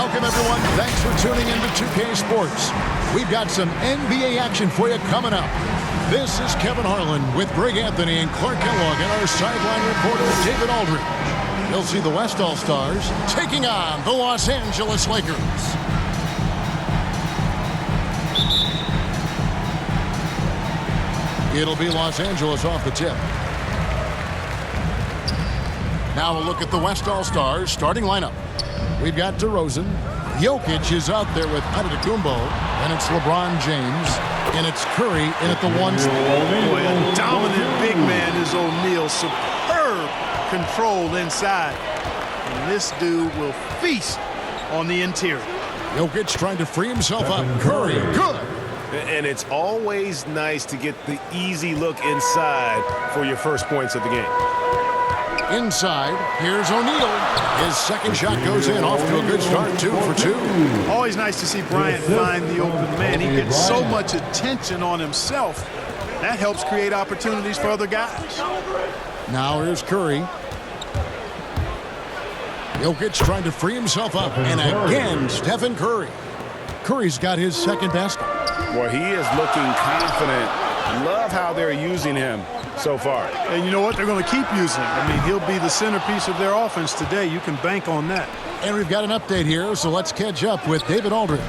Welcome, everyone. Thanks for tuning in to 2K Sports. We've got some NBA action for you coming up. This is Kevin Harlan with Greg Anthony and Clark Kellogg and our sideline reporter, David Aldridge. You'll see the West All-Stars taking on the Los Angeles Lakers. It'll be Los Angeles off the tip. Now a look at the West All-Stars starting lineup. We've got DeRozan. Jokic is out there with Antetokounmpo. And it's LeBron James. And it's Curry in at the one spot. Boy, a dominant big man is O'Neal. Superb control inside. And this dude will feast on the interior. Jokic trying to free himself up. Curry, good. And it's always nice to get the easy look inside for your first points of the game. Inside, here's O'Neal. His second shot goes in, off to a good start, 2 for 2. Always nice to see Bryant find the open man. He gets so much attention on himself. That helps create opportunities for other guys. Now here's Curry. Jokic trying to free himself up. And again, Stephen Curry. Curry's got his second basket. Well, he is looking confident. Love how they're using him so far. And you know what? They're going to keep using him. I mean, he'll be the centerpiece of their offense today. You can bank on that. And we've got an update here, so let's catch up with David Aldridge.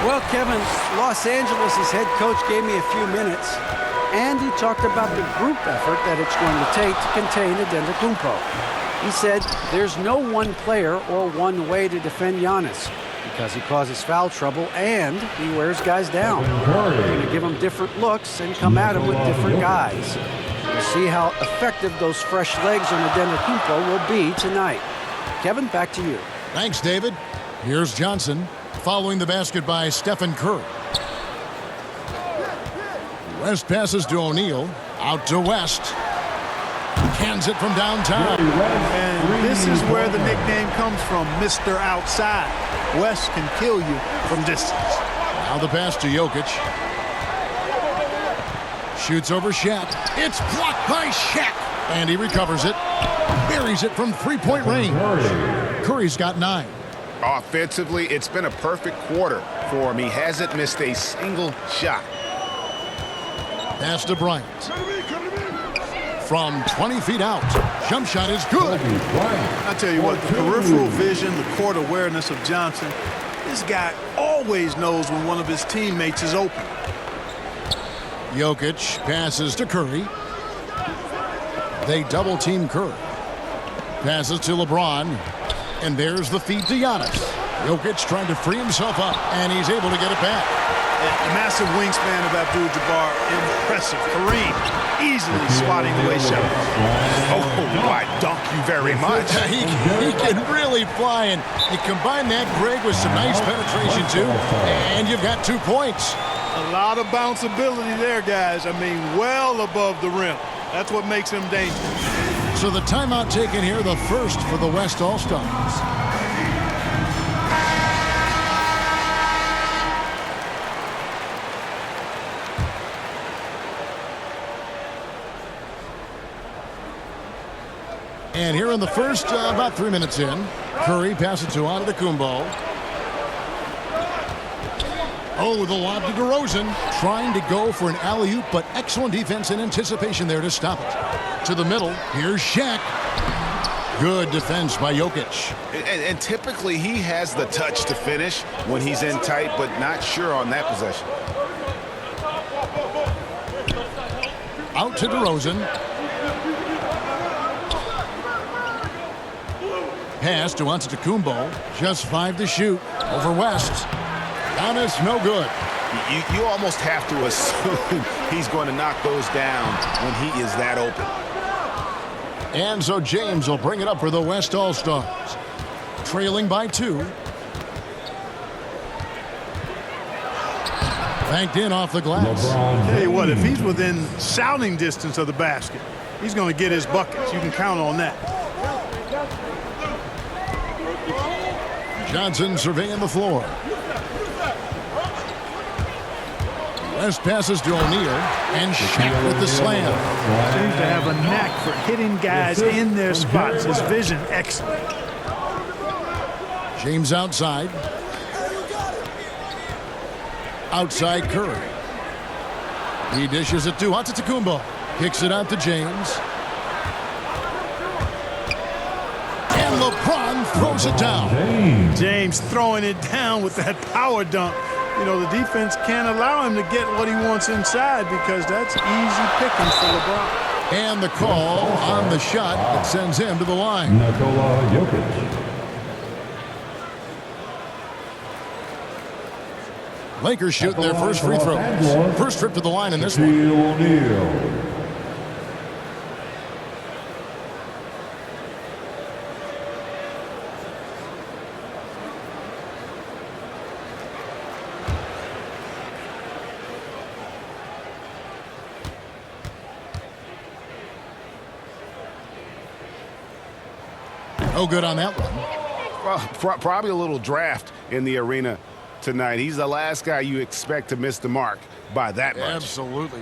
Well, Kevin, Los Angeles' head coach gave me a few minutes, and he talked about the group effort that it's going to take to contain Antetokounmpo. He said there's no one player or one way to defend Giannis, because he causes foul trouble and he wears guys down. They're going to give him different looks and come at him with different guys. We'll see how effective those fresh legs on Antetokounmpo will be tonight. Kevin, back to you. Thanks, David. Here's Johnson following the basket by Stephen Curry. West passes to O'Neal. Out to West. Hands it from downtown. And this is where the nickname comes from, Mr. Outside. West can kill you from distance. Now the pass to Jokic. Shoots over Shaq. It's blocked by Shaq. And he recovers it. Buries it from three-point range. Curry's got 9. Offensively, it's been a perfect quarter for him. He hasn't missed a single shot. Pass to Bryant. From 20 feet out. Jump shot is good. I tell you what, the peripheral vision, the court awareness of Johnson, this guy always knows when one of his teammates is open. Jokic passes to Curry. They double-team Curry. Passes to LeBron. And there's the feed to Giannis. Jokic trying to free himself up, and he's able to get it back. The massive wingspan of Abdul-Jabbar, impressive. Kareem easily swatting away shots. Oh, I dunk you very much. He can really fly, and you combine that, Greg, with some nice penetration, too, and you've got 2 points. A lot of bounceability there, guys. I mean, well above the rim. That's what makes him dangerous. So the timeout taken here, the first for the West All-Stars. And here in the first, about 3 minutes in, Curry passes to Antetokounmpo. Oh, the lob to DeRozan, trying to go for an alley-oop, but excellent defense and anticipation there to stop it. To the middle, here's Shaq. Good defense by Jokic. And typically he has the touch to finish when he's in tight, but not sure on that possession. Out to DeRozan. Pass to Antetokounmpo. Just 5 to shoot. Over West. Giannis, no good. You almost have to assume he's going to knock those down when he is that open. And so James will bring it up for the West All-Stars. Trailing by 2. Banked in off the glass. Tell you what, if he's within shouting distance of the basket, he's going to get his buckets. You can count on that. Johnson surveying the floor. West passes to O'Neal, and Shaq with the slam. Seems to have a knack for hitting guys in their spots. His vision excellent. James outside. Outside Curry. He dishes it to Antetokounmpo. Kicks it out to James. And LeBron throws it down. James throwing it down with that power dunk. You know, the defense can't allow him to get what he wants inside because that's easy pickings for LeBron. And the call on the shot that sends him to the line. Nikola Jokic. Lakers shoot their first free throws. First trip to the line in this one. O'Neal. No good on that one. Well, probably a little draft in the arena tonight. He's the last guy you expect to miss the mark by that much. Absolutely.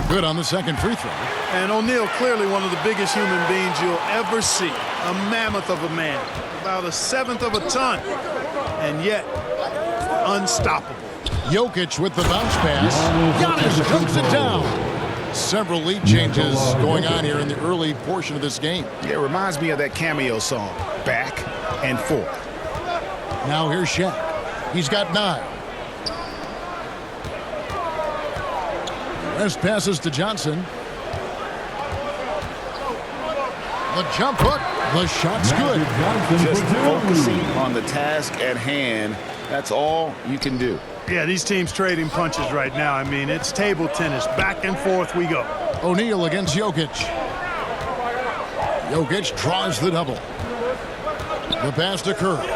Good on the second free throw. And O'Neal, clearly one of the biggest human beings you'll ever see. A mammoth of a man. About a seventh of a ton. And yet, unstoppable. Jokic with the bounce pass. Giannis dunks it down. Several lead changes going on here in the early portion of this game. Yeah, it reminds me of that cameo song, Back and Forth. Now here's Shaq. He's got 9. West passes to Johnson. The jump hook. The shot's good. Just focusing on the task at hand. That's all you can do. Yeah, these teams trading punches right now. I mean, it's table tennis. Back and forth we go. O'Neal against Jokic. Jokic draws the double. The pass to Curry.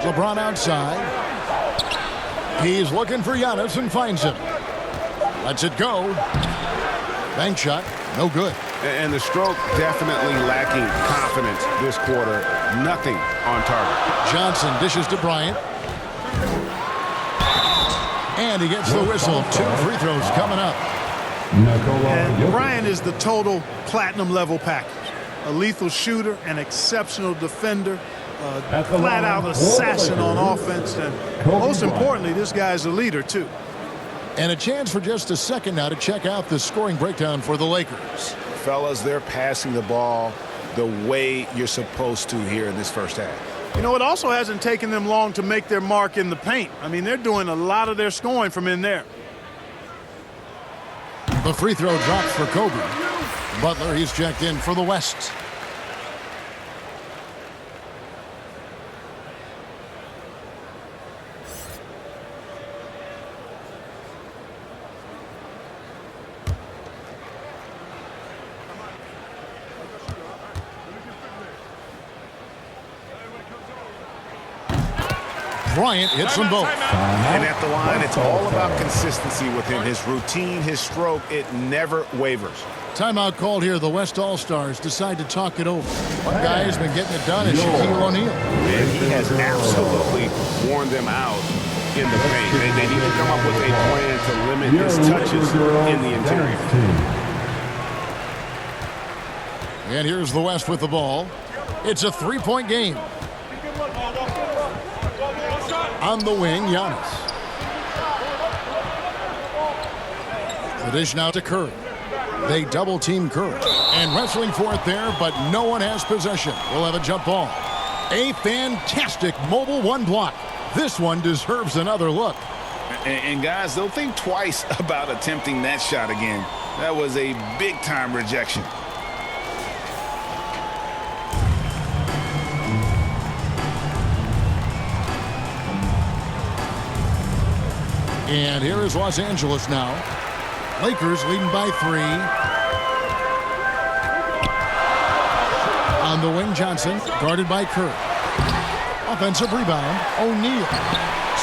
LeBron outside. He's looking for Giannis and finds him. Lets it go. Bank shot. No good. And the stroke definitely lacking confidence this quarter. Nothing on target. Johnson dishes to Bryant. And he gets the whistle. 2 free throws coming up. And Bryant is the total platinum level package. A lethal shooter, an exceptional defender, a flat-out assassin on offense, and most importantly, this guy's a leader, too. And a chance for just a second now to check out the scoring breakdown for the Lakers. Fellas, they're passing the ball the way you're supposed to here in this first half. You know, it also hasn't taken them long to make their mark in the paint. I mean, they're doing a lot of their scoring from in there. The free throw drops for Kobe. Butler, he's checked in for the West. Bryant hits them both. And at the line, it's all about consistency with him. His routine, his stroke, it never wavers. Timeout called here. The West All-Stars decide to talk it over. One guy has been getting it done is Shaquille O'Neal. And he has absolutely worn them out in the paint. They need to come up with a plan to limit his touches in the interior. And here's the West with the ball. It's a 3-point game. On the wing, Giannis. The dish now to Curry. They double-team Curry. And wrestling for it there, but no one has possession. We'll have a jump ball. A fantastic mobile 1 block. This one deserves another look. And guys, they'll think twice about attempting that shot again. That was a big-time rejection. And here is Los Angeles now. Lakers leading by 3. On the wing, Johnson, guarded by Curry. Offensive rebound, O'Neal.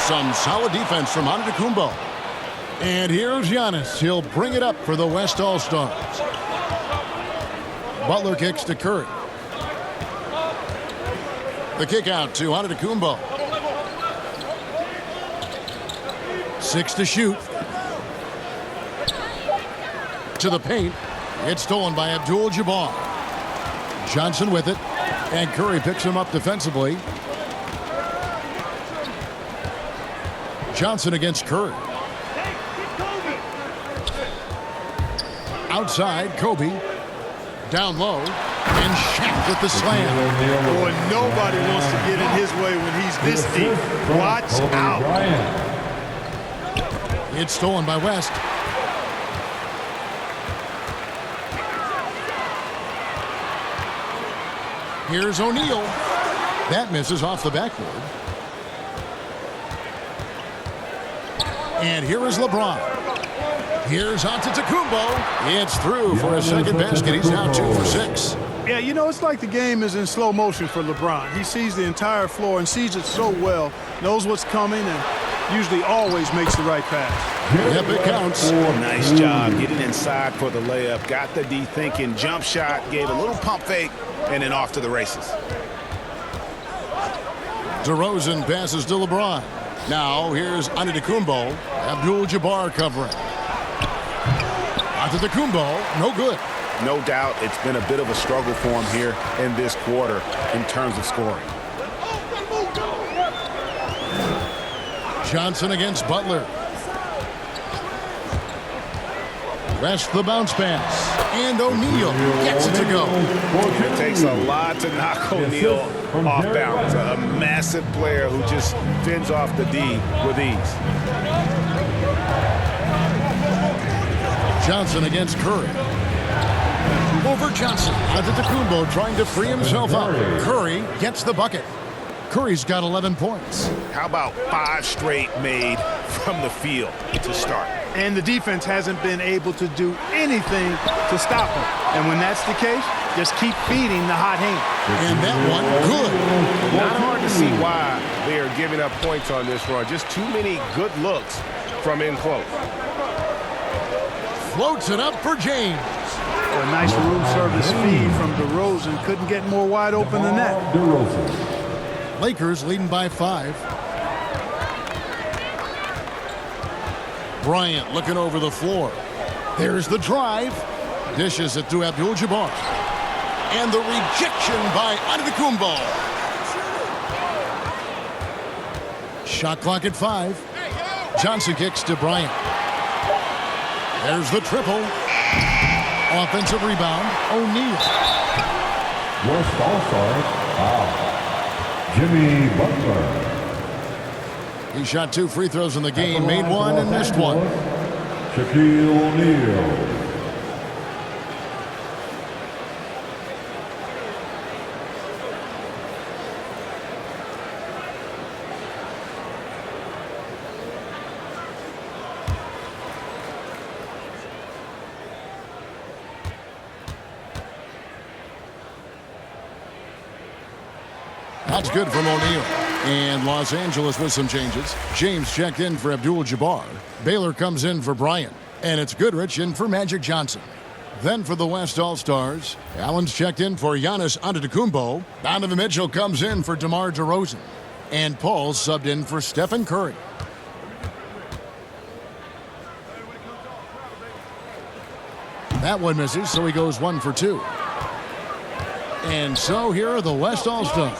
Some solid defense from Antetokounmpo. And here's Giannis. He'll bring it up for the West All-Stars. Butler kicks to Curry. The kick out to Antetokounmpo. 6 to shoot. To the paint. It's stolen by Abdul-Jabbar. Johnson with it. And Curry picks him up defensively. Johnson against Curry. Outside, Kobe. Down low. And Shaq with the slam. Boy, nobody wants to get in his way when he's this deep. Watch out. It's stolen by West. Here's O'Neal. That misses off the backboard. And here is LeBron. Here's Antetokounmpo. It's through for a second basket. He's now 2 for 6. Yeah, you know, it's like the game is in slow motion for LeBron. He sees the entire floor and sees it so well, knows what's coming, and usually always makes the right pass. Yep, it counts. Nice job getting inside for the layup. Got the D thinking, jump shot, gave a little pump fake, and then off to the races. DeRozan passes to LeBron. Now here's Antetokounmpo. Abdul-Jabbar covering. Antetokounmpo, no good. No doubt it's been a bit of a struggle for him here in this quarter in terms of scoring. Johnson against Butler. West the bounce pass. And O'Neal gets it to go. It takes a lot to knock O'Neal off balance. A massive player who just fends off the D with ease. Johnson against Curry. Over Johnson. Antetokounmpo trying to free himself up. Curry gets the bucket. Curry's got 11 points. How about 5 straight made from the field to start? And the defense hasn't been able to do anything to stop him. And when that's the case, just keep feeding the hot hand. And that one, good. Not hard to see why they are giving up points on this run. Just too many good looks from in close. Floats it up for James. A nice room service feed from DeRozan. Couldn't get more wide open than that. Lakers leading by 5. Bryant looking over the floor. There's the drive. Dishes it to Abdul-Jabbar. And the rejection by Antetokounmpo. Shot clock at 5. Johnson kicks to Bryant. There's the triple. Offensive rebound, O'Neal. West All-Star, Jimmy Butler. He shot 2 free throws in the game, made 1 and missed 1. Shaquille O'Neal. That's good from O'Neal. And Los Angeles with some changes. James checked in for Abdul-Jabbar. Baylor comes in for Bryant. And it's Goodrich in for Magic Johnson. Then for the West All-Stars, Allen's checked in for Giannis Antetokounmpo. Donovan Mitchell comes in for DeMar DeRozan. And Paul's subbed in for Stephen Curry. That one misses, so he goes 1 for 2. And so here are the West All-Stars.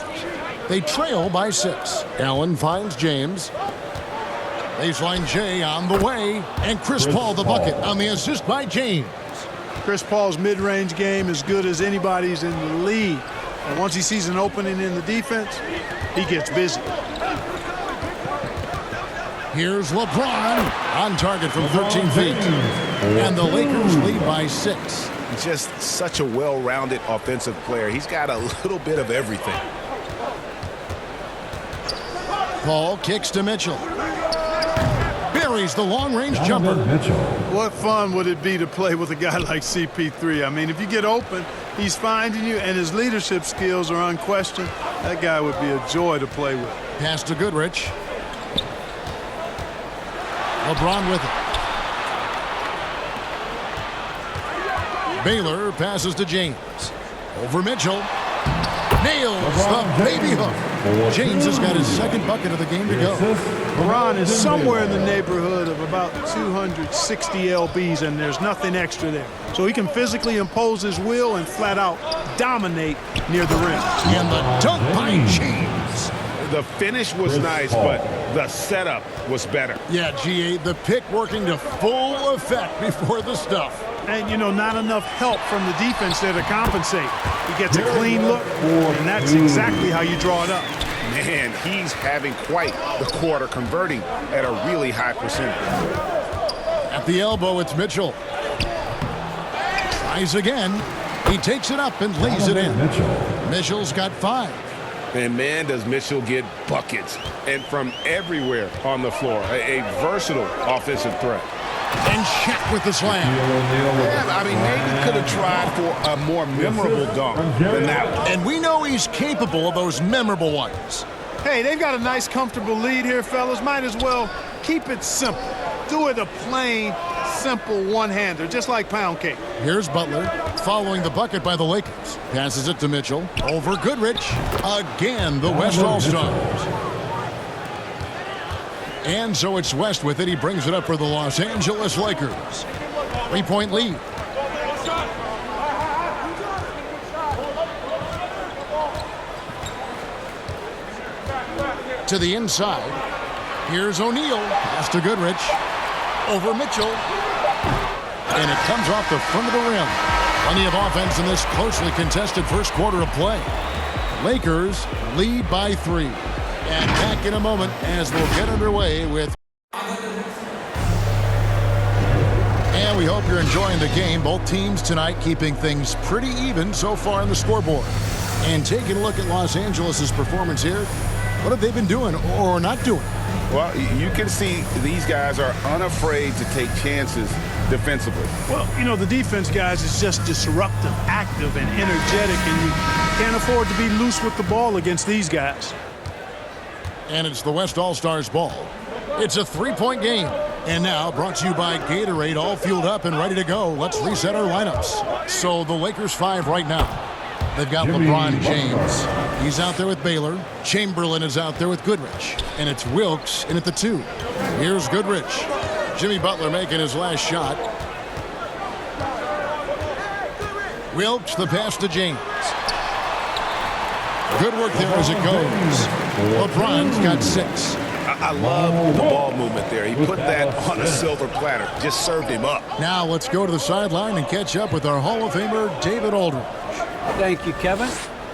They trail by 6. Allen finds James. Baseline J on the way. And Chris Paul the bucket on the assist by James. Chris Paul's mid-range game is good as anybody's in the league. And once he sees an opening in the defense, he gets busy. Here's LeBron on target from 13 feet. And the Lakers lead by 6. Just such a well-rounded offensive player. He's got a little bit of everything. Paul kicks to Mitchell. Buries the long-range jumper. What fun would it be to play with a guy like CP3? I mean, if you get open, he's finding you, and his leadership skills are unquestioned. That guy would be a joy to play with. Pass to Goodrich. LeBron with it. Baylor passes to James. Over Mitchell. Nails the baby hook. James has got his second bucket of the game to go. Lebron is somewhere in the neighborhood of about 260 lbs, and there's nothing extra there. So he can physically impose his will and flat out dominate near the rim. And the dunk by James. The finish was nice, but the setup was better. Yeah, GA, the pick working to full effect before the stuff. And, you know, not enough help from the defense there to compensate. He gets a clean look, and that's exactly how you draw it up. Man, he's having quite the quarter, converting at a really high percentage. At the elbow, it's Mitchell. Tries again. He takes it up and lays it in. Mitchell's got 5. And man, does Mitchell get buckets, and from everywhere on the floor. A versatile offensive threat. And Shaq with the slam. Yeah, I mean, maybe could have tried for a more memorable dunk than that one. And we know he's capable of those memorable ones. Hey, they've got a nice, comfortable lead here, fellas. Might as well keep it simple. Do it a plain, simple one-hander, just like pound cake. Here's Butler following the bucket by the Lakers. Passes it to Mitchell. Over Goodrich. Again, the West All-Stars. And so it's West with it. He brings it up for the Los Angeles Lakers. 3-point lead. To the inside. Here's O'Neal. Pass to Goodrich. Over Mitchell. And it comes off the front of the rim. Plenty of offense in this closely contested first quarter of play. Lakers lead by 3. And back in a moment as we'll get underway with... And we hope you're enjoying the game. Both teams tonight keeping things pretty even so far on the scoreboard. And taking a look at Los Angeles' performance here. What have they been doing or not doing? Well, you can see these guys are unafraid to take chances defensively. Well, you know, the defense, guys, is just disruptive, active, and energetic, and you can't afford to be loose with the ball against these guys. And it's the West All-Stars ball. It's a 3-point game. And now brought to you by Gatorade, all fueled up and ready to go. Let's reset our lineups. So the Lakers 5 right now. They've got LeBron James. He's out there with Baylor. Chamberlain is out there with Goodrich. And it's Wilkes in at the 2. Here's Goodrich. Jimmy Butler making his last shot. Wilkes, the pass to James. Good work there as it goes. LeBron's got 6. I love the ball movement there. He put that on a silver platter. Just served him up. Now let's go to the sideline and catch up with our Hall of Famer, David Aldridge. Thank you, Kevin.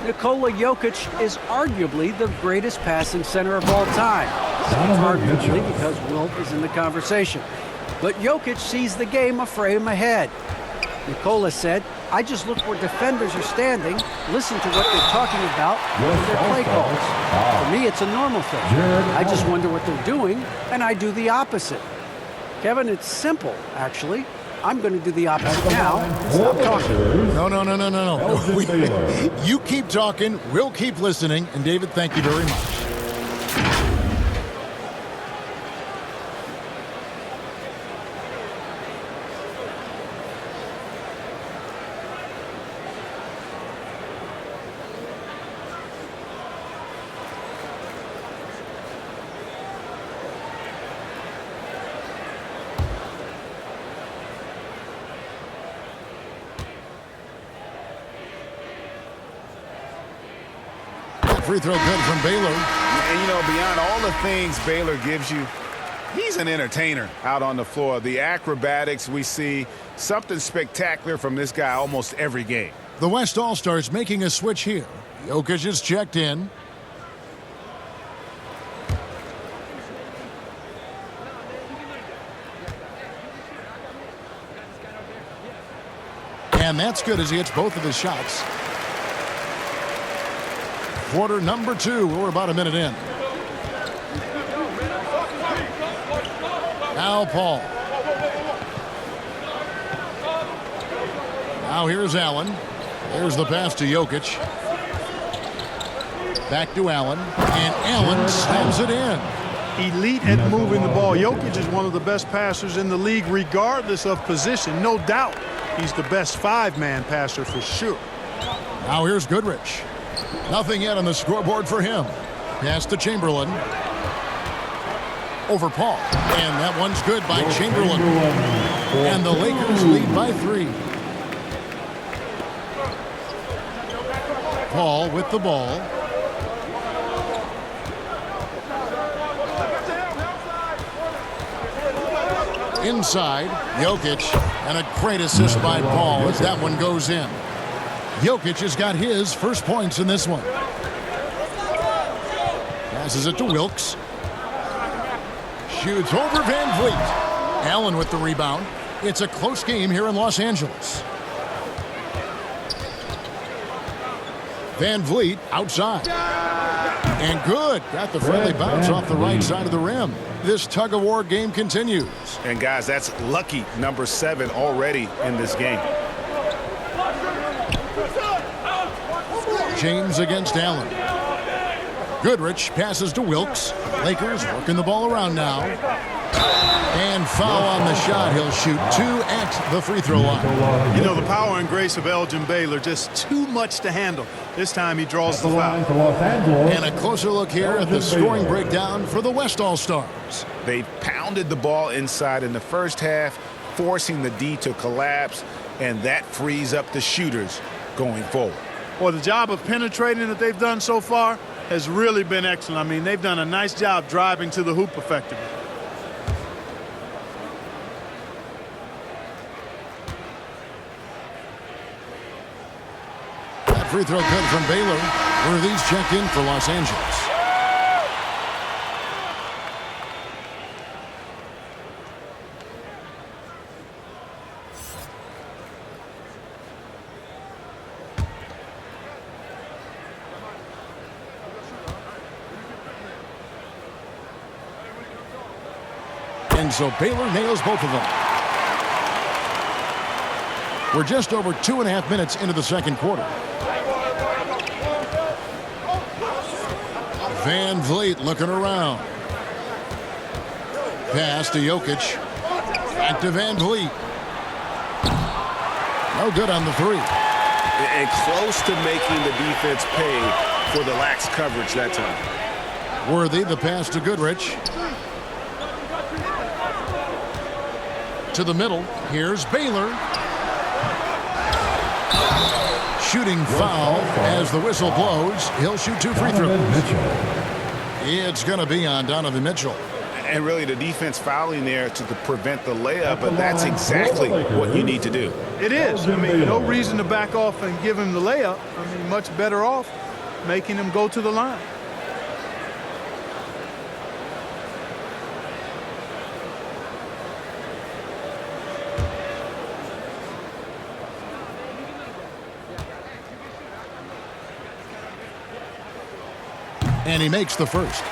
Nikola Jokic is arguably the greatest passing center of all time. Arguably because Wilt is in the conversation. But Jokic sees the game a frame ahead. Nikola said, I just look where defenders are standing, listen to what they're talking about, and their play calls. For me, it's a normal thing. I just wonder what they're doing, and I do the opposite. Kevin, it's simple, actually. I'm going to do the opposite now. Stop talking. No. You keep talking, we'll keep listening, and David, thank you very much. Free throw good from Baylor. And, you know, beyond all the things Baylor gives you, he's an entertainer out on the floor. The acrobatics we see, something spectacular from this guy almost every game. The West All-Stars making a switch here. Jokic is checked in. And that's good as he hits both of his shots. Quarter number 2. We're about a minute in. Now Paul. Now here's Allen. There's the pass to Jokic. Back to Allen. And Allen slams it in. Elite at moving the ball. Jokic is one of the best passers in the league, regardless of position. No doubt he's the best 5-man passer for sure. Now here's Goodrich. Nothing yet on the scoreboard for him. Pass to Chamberlain. Over Paul. And that one's good by Chamberlain. And the Lakers lead by 3. Paul with the ball. Inside, Jokic, and a great assist by Paul as that one goes in. Jokic has got his first points in this one. Passes it to Wilkes. Shoots over Van Vliet. Allen with the rebound. It's a close game here in Los Angeles. Van Vliet outside. And good. Got the friendly bounce off the right side of the rim. This tug-of-war game continues. And guys, that's lucky number 7 already in this game. James against Allen. Goodrich passes to Wilkes. Lakers working the ball around now. And foul on the shot. He'll shoot 2 at the free throw line. You know, the power and grace of Elgin Baylor, just too much to handle. This time he draws the foul. And a closer look here at the scoring breakdown for the West All-Stars. They pounded the ball inside in the first half, forcing the D to collapse, and that frees up the shooters going forward. Well, the job of penetrating that they've done so far has really been excellent. I mean, they've done a nice job driving to the hoop effectively. That free throw good from Baylor. Worthy's checked in for Los Angeles. And so Baylor nails both of them. We're just over 2.5 minutes into the second quarter. Van Vliet looking around. Pass to Jokic. Back to Van Vliet. No good on the 3. And close to making the defense pay for the lax coverage that time. Worthy, the pass to Goodrich. To the middle. Here's Baylor. Shooting foul as the whistle blows. He'll shoot 2 free throws. It's going to be on Donovan Mitchell. And really the defense fouling there to prevent the layup, but that's exactly what you need to do. It is. I mean, no reason to back off and give him the layup. I mean, much better off making him go to the line. And he makes the first.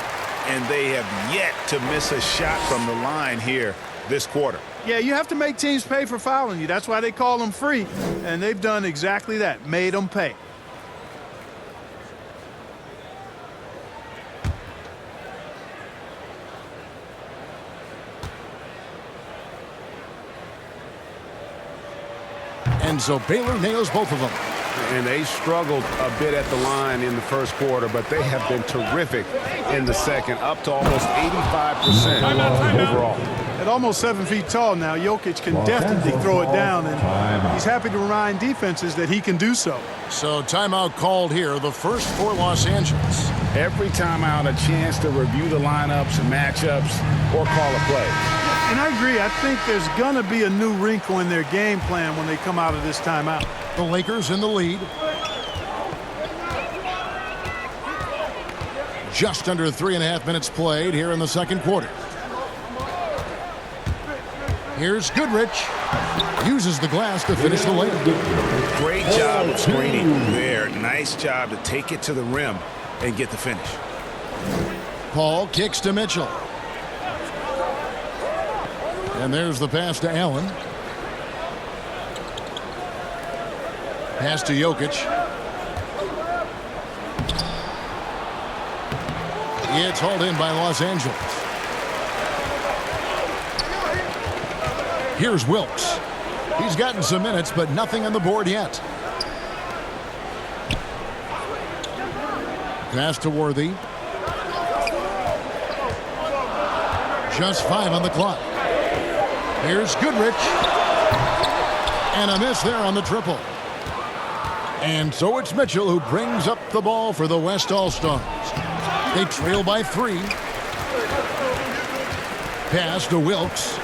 And they have yet to miss a shot from the line here this quarter. Yeah, you have to make teams pay for fouling you. That's why they call them free. And they've done exactly that, made them pay. And so Baylor nails both of them. And they struggled a bit at the line in the first quarter, but they have been terrific in the second, up to almost 85% overall. At almost 7 feet tall now, Jokic can definitely throw it down, and he's happy to remind defenses that he can do so. So timeout called here, the first for Los Angeles. Every timeout, a chance to review the lineups, matchups, or call a play. And I agree. I think there's going to be a new wrinkle in their game plan when they come out of this timeout. The Lakers in the lead. Just under 3.5 minutes played here in the second quarter. Here's Goodrich. Uses the glass to finish the layup. Great job of screening there. Nice job to take it to the rim and get the finish. Paul kicks to Mitchell. And there's the pass to Allen. Pass to Jokic. It's hauled in by Los Angeles. Here's Wilkes. He's gotten some minutes, but nothing on the board yet. Pass to Worthy. Just 5 on the clock. Here's Goodrich. And a miss there on the triple. And so it's Mitchell who brings up the ball for the West All-Stars. They trail by 3. Pass to Wilkes.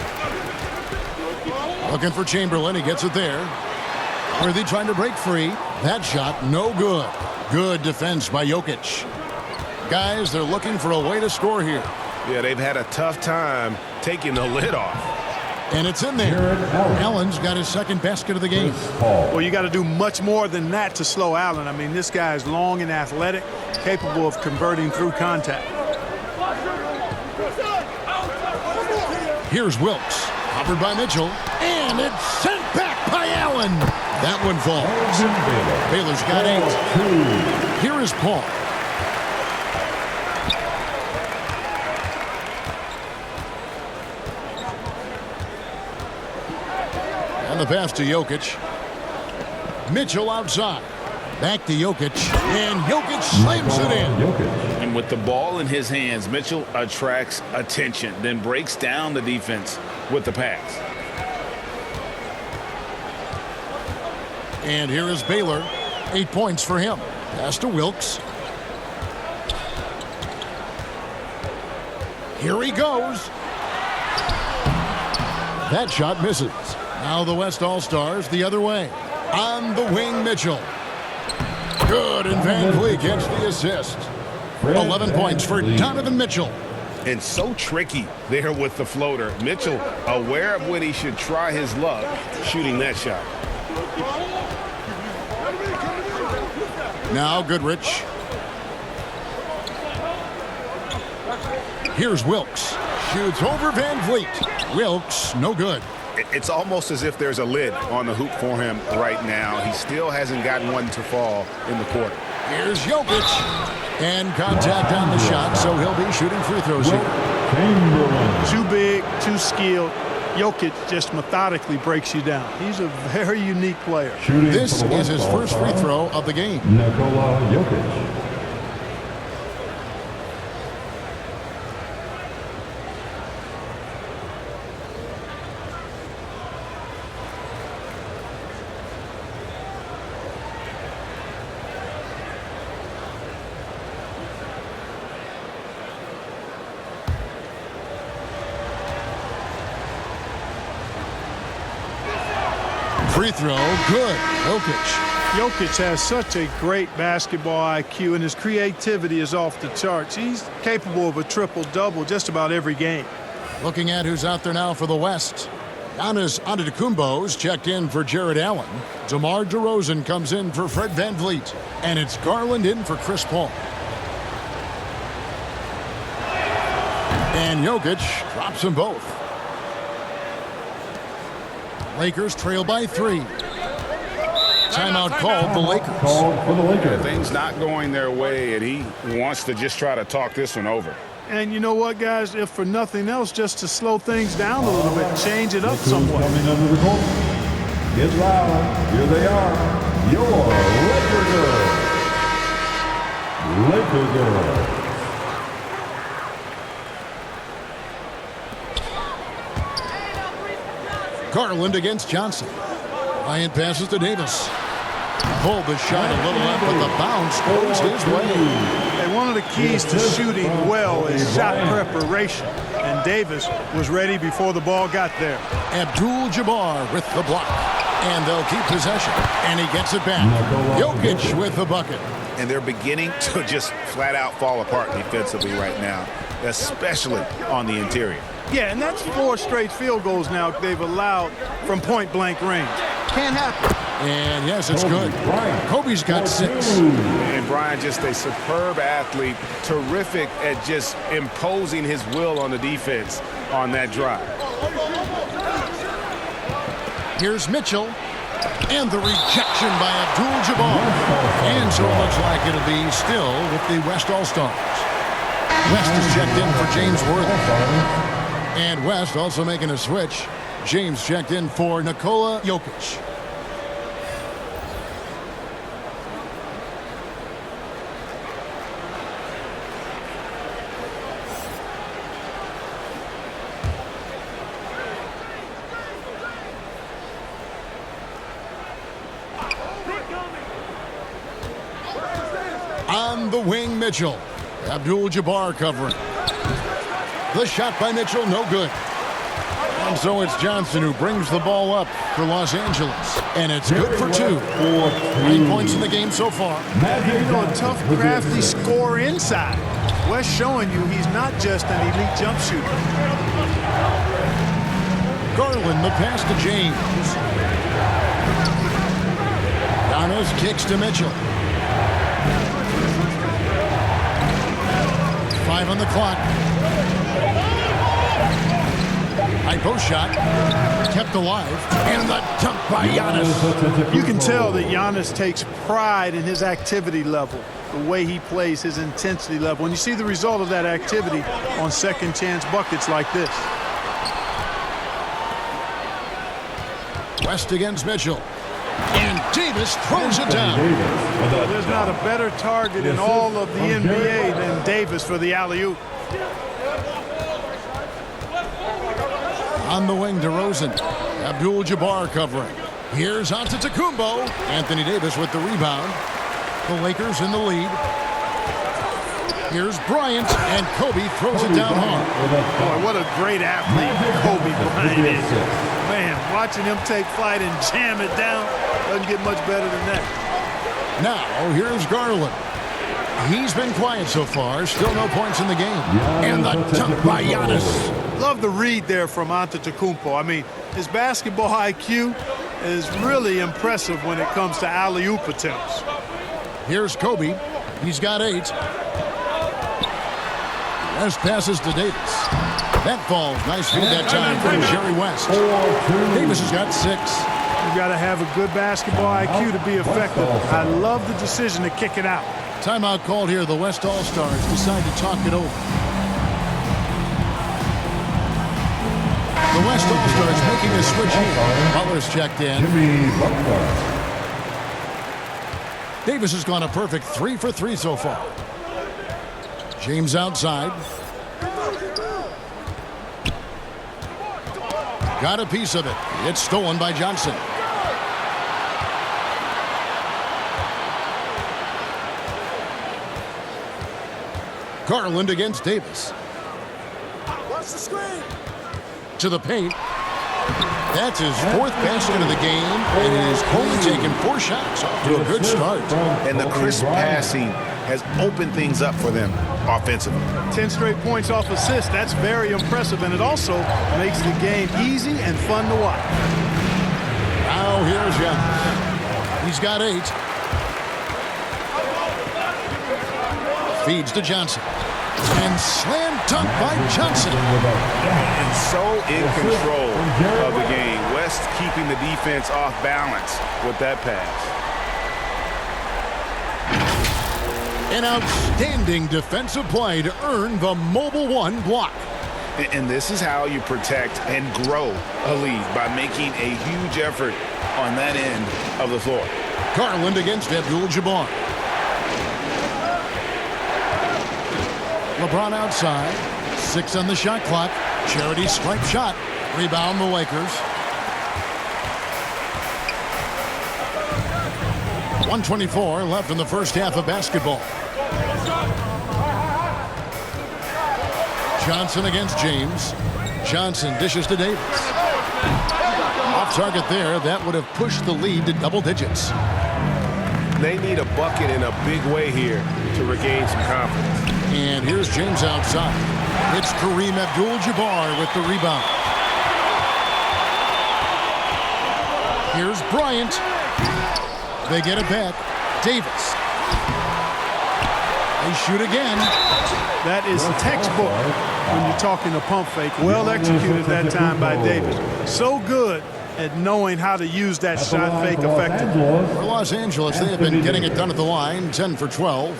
Looking for Chamberlain. He gets it there. Worthy trying to break free. That shot, no good. Good defense by Jokic. Guys, they're looking for a way to score here. Yeah, they've had a tough time taking the lid off. And it's in there. Allen's got his second basket of the game. Well, you got to do much more than that to slow Allen. I mean, this guy is long and athletic, capable of converting through contact. Here's Wilkes. Covered by Mitchell. And it's sent back by Allen. That one falls. Baylor's got 8. Here is Paul. And the pass to Jokic. Mitchell outside. Back to Jokic. And Jokic slams it in. And with the ball in his hands, Mitchell attracts attention, then breaks down the defense with the pass. And here is Baylor. 8 points for him. Pass to Wilkes. Here he goes. That shot misses. Now the West All-Stars the other way. On the wing, Mitchell. Good, and Van Vliet gets the assist. 11 points for Donovan Mitchell. And so tricky there with the floater. Mitchell aware of when he should try his luck shooting that shot. Now Goodrich. Here's Wilkes. Shoots over Van Vliet. Wilkes, no good. It's almost as if there's a lid on the hoop for him right now. He still hasn't gotten one to fall in the quarter. Here's Jokic. And contact on the shot, so he'll be shooting free throws here. Too big, too skilled. Jokic just methodically breaks you down. He's a very unique player. This is his first free throw of the game. Nikola Jokic. Free throw, good. Jokic has such a great basketball IQ, and his creativity is off the charts. He's capable of a triple-double just about every game. Looking at who's out there now for the West. Giannis Antetokounmpo's checked in for Jared Allen. DeMar DeRozan comes in for Fred VanVleet. And it's Garland in for Chris Paul. And Jokic drops them both. Lakers trail by 3. Timeout called the Lakers. Things not going their way, and he wants to just try to talk this one over. And you know what, guys? If for nothing else, just to slow things down a little bit, change it up somewhat. Coming under the court. Get loud. Here they are. Your Laker girls. Laker girls. Garland against Johnson. Bryant passes to Davis. Pulled the shot a little up, but the bounce goes his way. And one of the keys to shooting well is shot preparation. And Davis was ready before the ball got there. Abdul-Jabbar with the block. And they'll keep possession. And he gets it back. Jokic with the bucket. And they're beginning to just flat out fall apart defensively right now, especially on the interior. Yeah, and that's 4 straight field goals now they've allowed from point-blank range. Can't happen. And yes, it's good. Kobe's got 6. And Bryant, just a superb athlete, terrific at just imposing his will on the defense on that drive. Here's Mitchell. And the rejection by Abdul-Jabbar. And so it looks like it'll be still with the West All-Stars. West is checked in for James Worthy. And West also making a switch. James checked in for Nikola Jokic. On the wing, Mitchell. Abdul-Jabbar covering. The shot by Mitchell, no good. And so it's Johnson who brings the ball up for Los Angeles. And it's good for 2. 9 points in the game so far. You know, a tough, crafty scorer inside. West showing you he's not just an elite jump shooter. Garland, the pass to James. Giannis kicks to Mitchell. 5 on the clock. High post shot. Kept alive. And the dunk by Giannis. You can tell that Giannis takes pride in his activity level, the way he plays, his intensity level. And you see the result of that activity on second chance buckets like this. West against Mitchell. And Davis throws it down. There's not a better target in all of the NBA than Davis for the alley-oop. On the wing, DeRozan. Abdul-Jabbar covering. Here's Antetokounmpo. Anthony Davis with the rebound. The Lakers in the lead. Here's Bryant, and Kobe throws it down hard. Boy, what a great athlete Kobe Bryant is. Man, watching him take flight and jam it down doesn't get much better than that. Now, here's Garland. He's been quiet so far. Still no points in the game. And the dunk by Giannis. Love the read there from Antetokounmpo. I mean, his basketball IQ is really impressive when it comes to alley-oop attempts. Here's Kobe. He's got 8. West passes to Davis. That falls. Nice feed that time from Jerry West. Davis has got 6. You got to have a good basketball IQ to be effective. I love the decision to kick it out. Timeout called here. The West All-Stars decide to talk it over. The West All-Stars making a switch here. Butler's checked in. Davis has gone a perfect 3 for 3 so far. James outside. Got a piece of it. It's stolen by Johnson. Garland against Davis. Watch the screen. To the paint. That's his 4th basket of the game, and he has only taken 4 shots. Off to a good start. And the crisp passing has opened things up for them offensively. 10 straight points off assists. That's very impressive, and it also makes the game easy and fun to watch. Now here's Giannis. He's got 8. Feeds to Johnson. And slam dunk by Johnson. And so in control of the game. West keeping the defense off balance with that pass. An outstanding defensive play to earn the Mobile One block. And this is how you protect and grow a lead, by making a huge effort on that end of the floor. Garland against Abdul-Jabbar. LeBron outside. 6 on the shot clock. Charity stripe shot. Rebound the Lakers. 1:24 left in the first half of basketball. Johnson against James. Johnson dishes to Davis. Off target there. That would have pushed the lead to double digits. They need a bucket in a big way here to regain some confidence. And here's James outside. It's Kareem Abdul-Jabbar with the rebound. Here's Bryant. They get it back. Davis. They shoot again. That is textbook when you're talking a pump fake. Well executed that time by Davis. So good at knowing how to use that shot fake effectively. For Los Angeles, they have been getting it done at the line. 10 for 12.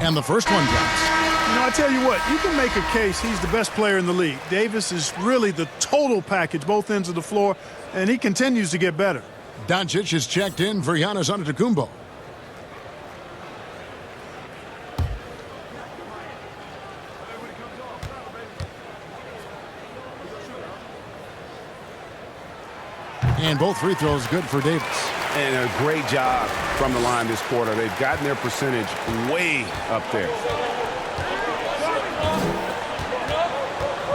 And the first one drops. You know, I tell you what, you can make a case he's the best player in the league. Davis is really the total package, both ends of the floor, and he continues to get better. Doncic is checked in for Giannis Antetokounmpo. And both free throws good for Davis. And a great job from the line this quarter. They've gotten their percentage way up there.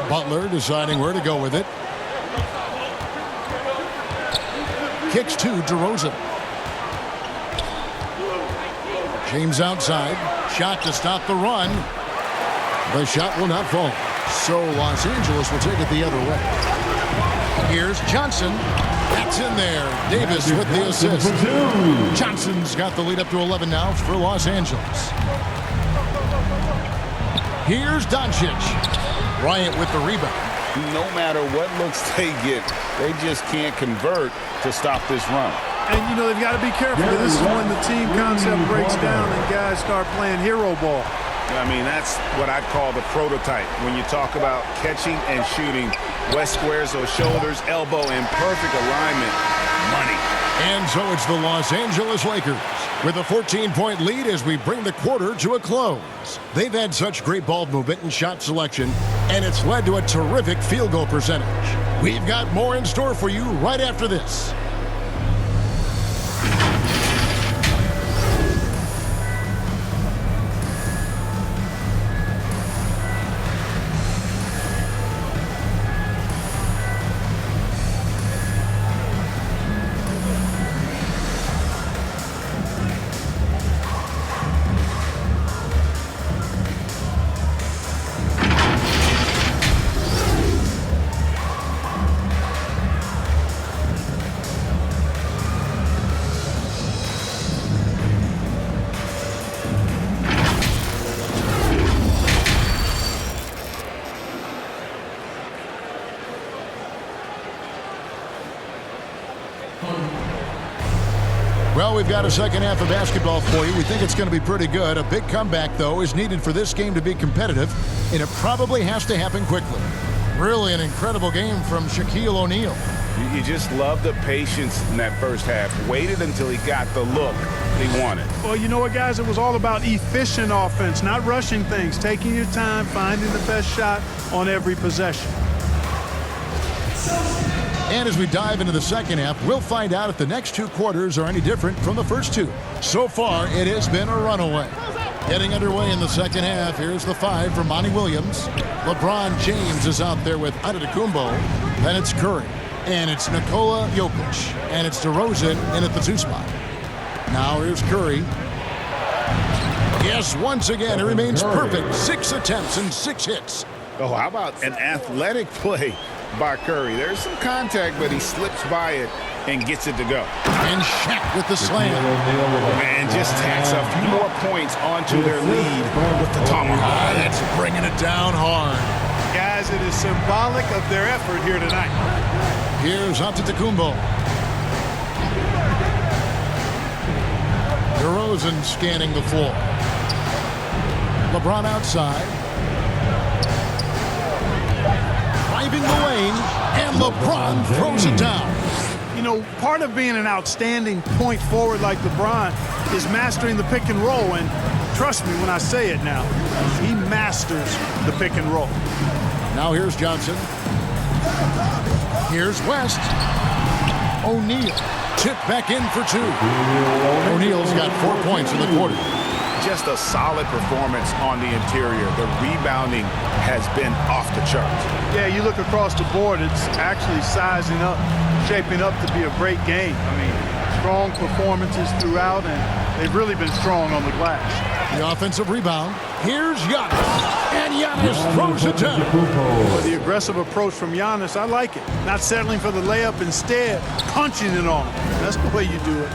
Butler deciding where to go with it. Kicks to DeRozan. James outside. Shot to stop the run. The shot will not fall. So Los Angeles will take it the other way. Here's Johnson. That's in there. Davis with the assist. Johnson's got the lead up to 11 now for Los Angeles. Here's Doncic. Bryant with the rebound. No matter what looks they get, they just can't convert to stop this run. And, you know, they've got to be careful. This is when the team concept breaks down and guys start playing hero ball. I mean, that's what I'd call the prototype. When you talk about catching and shooting, West squares those shoulders, elbow in perfect alignment, money. And so it's the Los Angeles Lakers with a 14-point lead as we bring the quarter to a close. They've had such great ball movement and shot selection, and it's led to a terrific field goal percentage. We've got more in store for you right after this. Well, we've got a second half of basketball for you. We think it's going to be pretty good. A big comeback, though, is needed for this game to be competitive, and it probably has to happen quickly. Really an incredible game from Shaquille O'Neal. You just love the patience in that first half. Waited until he got the look he wanted. Well, you know what, guys? It was all about efficient offense, not rushing things, taking your time, finding the best shot on every possession. And as we dive into the second half, we'll find out if the next two quarters are any different from the first two. So far, it has been a runaway. Getting underway in the second half, here's the 5 from Monty Williams. LeBron James is out there with Antetokounmpo. Then it's Curry. And it's Nikola Jokic. And it's DeRozan in at the 2 spot. Now here's Curry. Yes, once again, it remains perfect. 6 attempts and 6 hits. Oh, how about an athletic play by Curry? There's some contact, but he slips by it and gets it to go. And Shaq with the slam. And just tacks a few more points onto their lead with the tomahawk. That's bringing it down hard. Guys, it is symbolic of their effort here tonight. Here's Antetokounmpo. DeRozan scanning the floor. LeBron outside. Driving the lane, and LeBron throws it down. You know, part of being an outstanding point forward like LeBron is mastering the pick and roll, and trust me when I say it now, he masters the pick and roll. Now here's Johnson. Here's West. O'Neal tipped back in for 2. O'Neal's got 4 points in the quarter. Just a solid performance on the interior. The rebounding has been off the charts. Yeah, you look across the board, it's actually sizing up, shaping up to be a great game. I mean, strong performances throughout, and they've really been strong on the glass. The offensive rebound. Here's Giannis. And Giannis throws it down. The aggressive approach from Giannis, I like it. Not settling for the layup, instead punching it on him. That's the way you do it.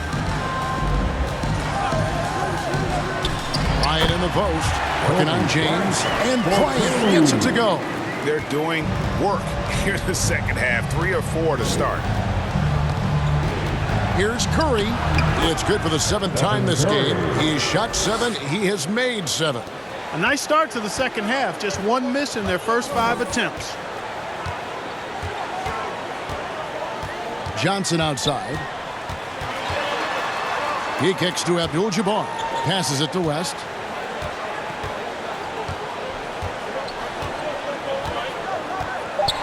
Bryant in the post. Working on James. And Bryant gets it to go. They're doing work here in the second half. 3 or 4 to start. Here's Curry. It's good for the 7th time this game. He's shot 7. He has made 7. A nice start to the second half. Just 1 miss in their first 5 attempts. Johnson outside. He kicks to Abdul-Jabbar. Passes it to West.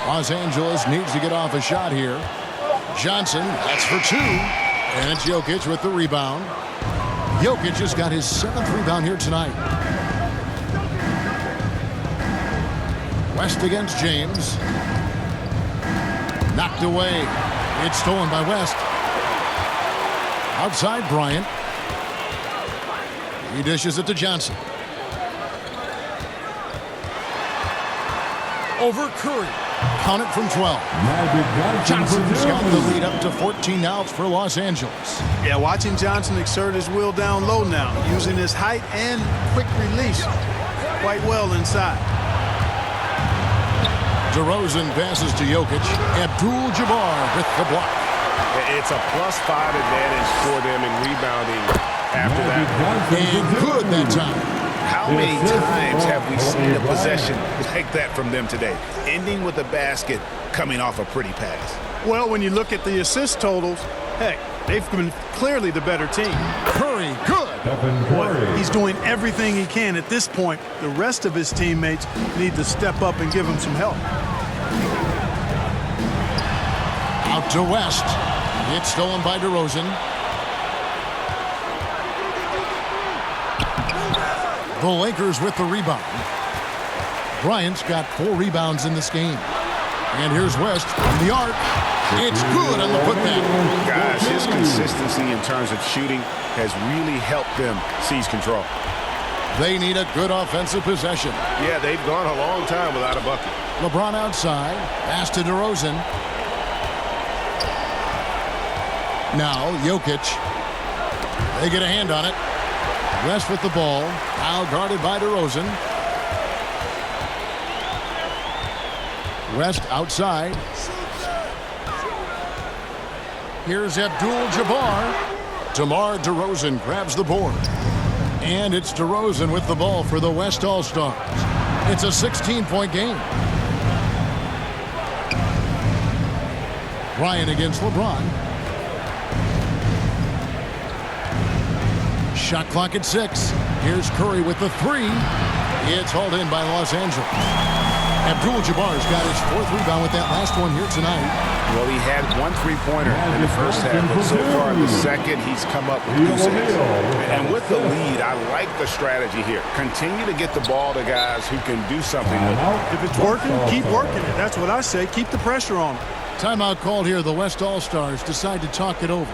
Los Angeles needs to get off a shot here. Johnson, that's for 2. And it's Jokic with the rebound. Jokic has got his 7th rebound here tonight. West against James. Knocked away. It's stolen by West. Outside Bryant. He dishes it to Johnson. Over Curry. Count it from 12. Johnson's got the lead up to 14 now for Los Angeles. Yeah, watching Johnson exert his will down low now, using his height and quick release quite well inside. DeRozan passes to Jokic. Abdul-Jabbar with the block. It's a +5 advantage for them in rebounding after that. And good that time. How many times have we seen a possession like that from them today, ending with a basket coming off a pretty pass? Well, when you look at the assist totals, heck, they've been clearly the better team. Curry, good. Boy, he's doing everything he can at this point. The rest of his teammates need to step up and give him some help. Out to West. It's stolen by DeRozan. The Lakers with the rebound. Bryant's got 4 rebounds in this game. And here's West from the arc. It's good on the putback. Guys, his consistency in terms of shooting has really helped them seize control. They need a good offensive possession. Yeah, they've gone a long time without a bucket. LeBron outside. Pass to DeRozan. Now, Jokic. They get a hand on it. West with the ball. Now guarded by DeRozan. West outside. Here's Abdul-Jabbar. DeMar DeRozan grabs the board. And it's DeRozan with the ball for the West All-Stars. It's a 16-point game. Bryant against LeBron. Shot clock at 6. Here's Curry with the 3. It's hauled in by Los Angeles. Abdul-Jabbar's got his 4th rebound with that last one here tonight. Well, he had 1 3-pointer in the first half, but so far in the second, he's come up with 2 6. And with the lead, I like the strategy here. Continue to get the ball to guys who can do something with it. If it's working, keep working it. That's what I say. Keep the pressure on them. Timeout called here. The West All-Stars decide to talk it over.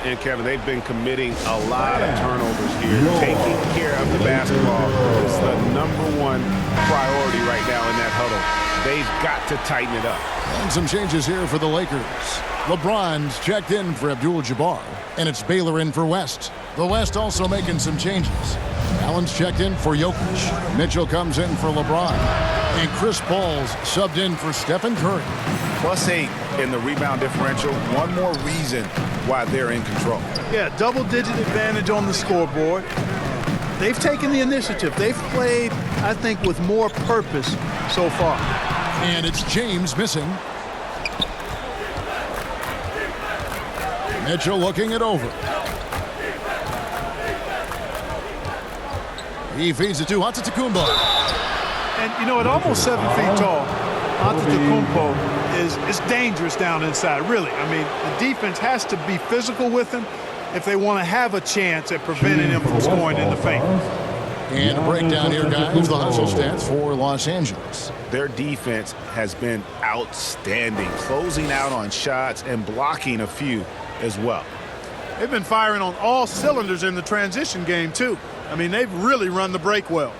And, Kevin, they've been committing a lot of turnovers here. Taking care of the basketball is the #1 priority right now in that huddle. They've got to tighten it up. And some changes here for the Lakers. LeBron's checked in for Abdul-Jabbar, and it's Baylor in for West. The West also making some changes. Allen's checked in for Jokic. Mitchell comes in for LeBron. And Chris Paul's subbed in for Stephen Curry. +8 in the rebound differential. One more reason why they're in control. Yeah, double-digit advantage on the scoreboard. They've taken the initiative. They've played, I think, with more purpose so far. And it's James missing. Mitchell looking it over. He feeds it to Antetokounmpo. And, you know, at almost 7 feet tall, Antetokounmpo is dangerous down inside, really. I mean, the defense has to be physical with him if they want to have a chance at preventing him from scoring in the paint. And a breakdown here, guys. The hustle stats for Los Angeles. Their defense has been outstanding, closing out on shots and blocking a few as well. They've been firing on all cylinders in the transition game, too. I mean, they've really run the break well.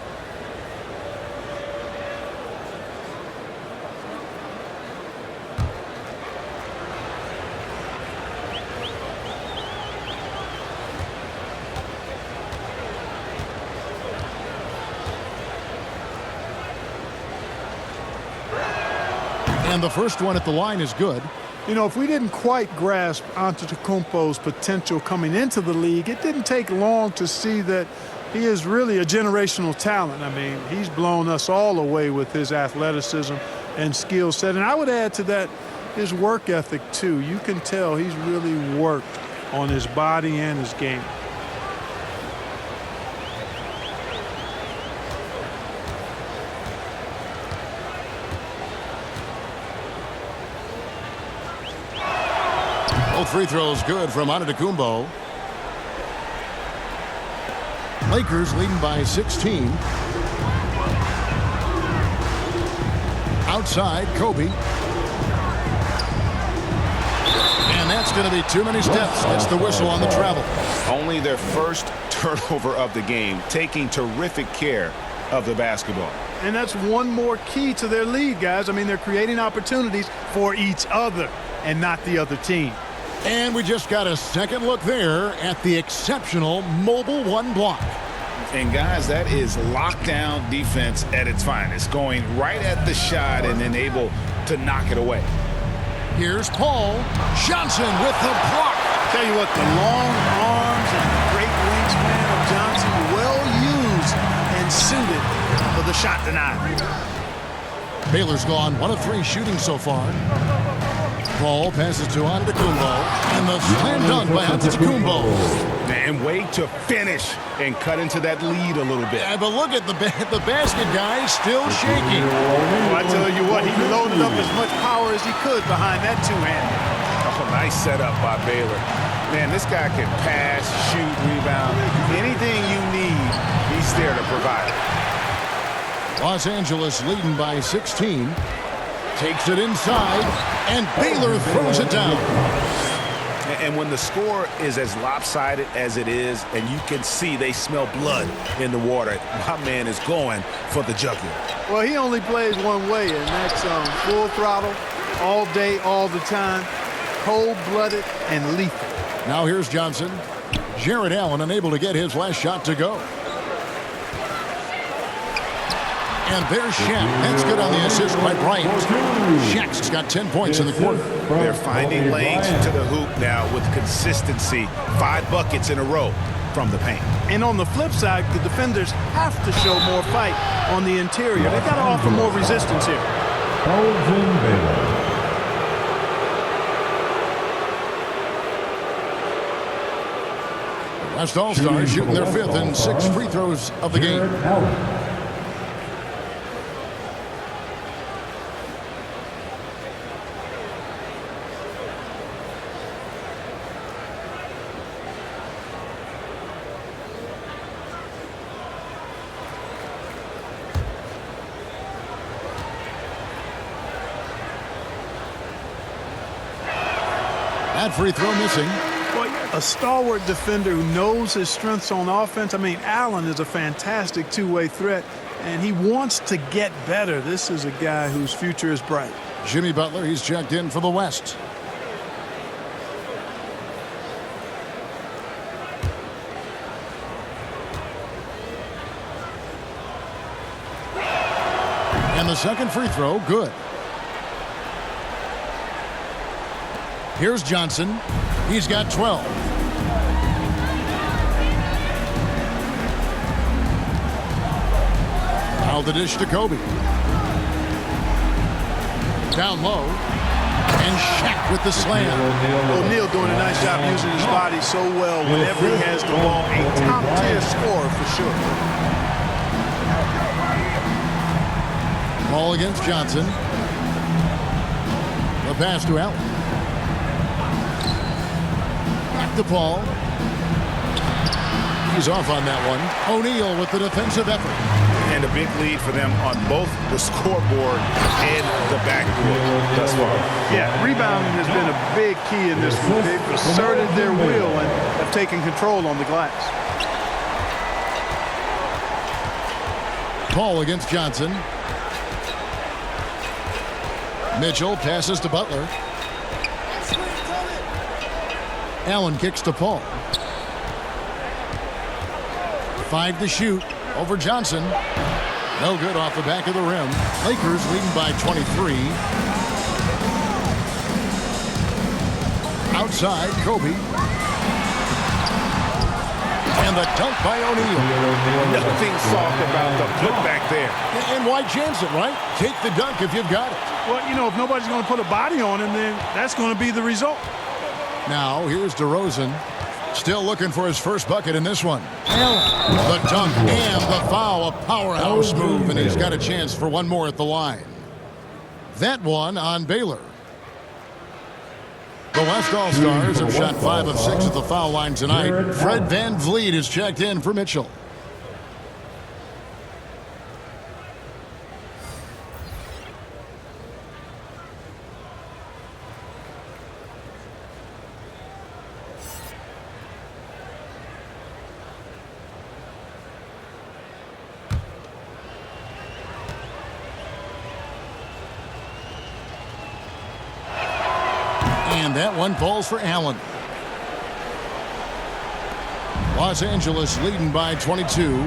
And the first one at the line is good. You know, if we didn't quite grasp Antetokounmpo's potential coming into the league, it didn't take long to see that he is really a generational talent. I mean, he's blown us all away with his athleticism and skill set. And I would add to that his work ethic, too. You can tell he's really worked on his body and his game. free throw is good from Antetokounmpo. Lakers leading by 16. Outside, Kobe. And that's going to be too many steps. That's the whistle on the travel. Only their first turnover of the game, taking terrific care of the basketball. And that's one more key to their lead, guys. I mean, they're creating opportunities for each other and not the other team. And we just got a second look there at the exceptional mobile one block. And guys, that is lockdown defense at its finest, going right at the shot and then able to knock it away. Here's Paul Johnson with the block. Tell you what, the long arms and great wingspan of Johnson, well used and suited for the shot denied. Baylor's gone 1 of 3 shooting so far. Paul passes to Antetokounmpo, and the slam dunk by Antetokounmpo. And way to finish and cut into that lead a little bit. Yeah, but look at the basket guy still shaking. Well, I tell you what, he loaded up as much power as he could behind that two-hander. Oh, nice setup by Baylor. Man, this guy can pass, shoot, rebound. Anything you need, he's there to provide it. Los Angeles leading by 16. Takes it inside, and Baylor throws it down. And when the score is as lopsided as it is, and you can see they smell blood in the water, my man is going for the jugular. Well, he only plays one way, and that's full throttle, all day, all the time, cold-blooded and lethal. Now here's Johnson. Jared Allen unable to get his last shot to go. And there's Shaq. That's good on the assist by Bryant. Shaq's got 10 points in the quarter. They're finding lanes to the hoop now with consistency. 5 buckets in a row from the paint. And on the flip side, the defenders have to show more fight on the interior. They've got to offer more resistance here. West All-Stars shooting their 5th and 6th free throws of the game. That free throw missing. Boy, a stalwart defender who knows his strengths on offense. I mean, Allen is a fantastic two-way threat, and he wants to get better. This is a guy whose future is bright. Jimmy Butler, he's checked in for the West. And the second free throw, good. Here's Johnson. He's got 12. Now the dish to Kobe. Down low. And Shaq with the slam. O'Neal doing a nice job using his body so well whenever he has the ball. A top-tier scorer for sure. Ball against Johnson. The pass to Allen. Back to Paul. He's off on that one. O'Neal with the defensive effort. And a big lead for them on both the scoreboard and the backboard thus far. Yeah, rebounding has been a big key in this one. They've asserted their will and have taken control on the glass. Paul against Johnson. Mitchell passes to Butler. Allen kicks to Paul. 5 to shoot over Johnson. No good off the back of the rim. Lakers leading by 23. Outside, Kobe. And the dunk by O'Neal. Nothing soft about the putback there. And why chance it, right? Take the dunk if you've got it. Well, you know, if nobody's going to put a body on him, then that's going to be the result. Now, here's DeRozan. Still looking for his first bucket in this one. The dunk and the foul. A powerhouse move, and he's got a chance for one more at the line. That one on Baylor. The West All-Stars have shot 5 of 6 at the foul line tonight. Fred VanVleet is checked in for Mitchell. And that one falls for Allen. Los Angeles leading by 22.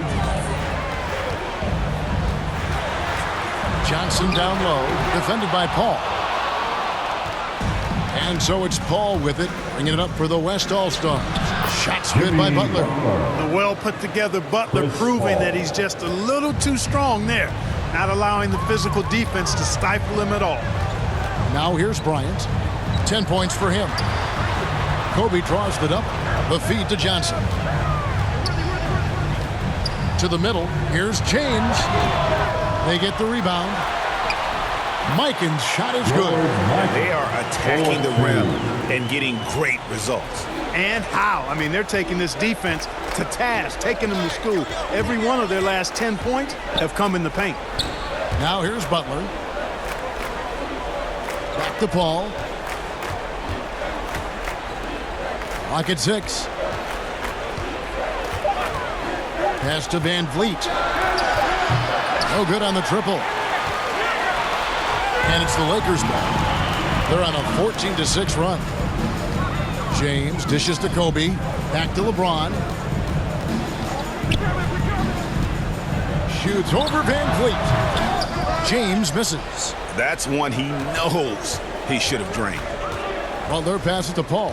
Johnson down low, defended by Paul. And so it's Paul with it, bringing it up for the West All-Stars. Shots good by Butler. The well-put-together Butler proving that he's just a little too strong there, not allowing the physical defense to stifle him at all. Now here's Bryant. 10 points for him. Kobe draws it up. The feed to Johnson. To the middle. Here's James. They get the rebound. Mikan's shot is good. They are attacking the rim and getting great results. And how? I mean, they're taking this defense to task, taking them to school. Every one of their last 10 points have come in the paint. Now here's Butler. Back to Paul. Lock at 6. Pass to VanVleet. No good on the triple. And it's the Lakers ball. They're on a 14-6 run. James dishes to Kobe. Back to LeBron. Shoots over VanVleet. James misses. That's one he knows he should have drained. Butler passes to Paul.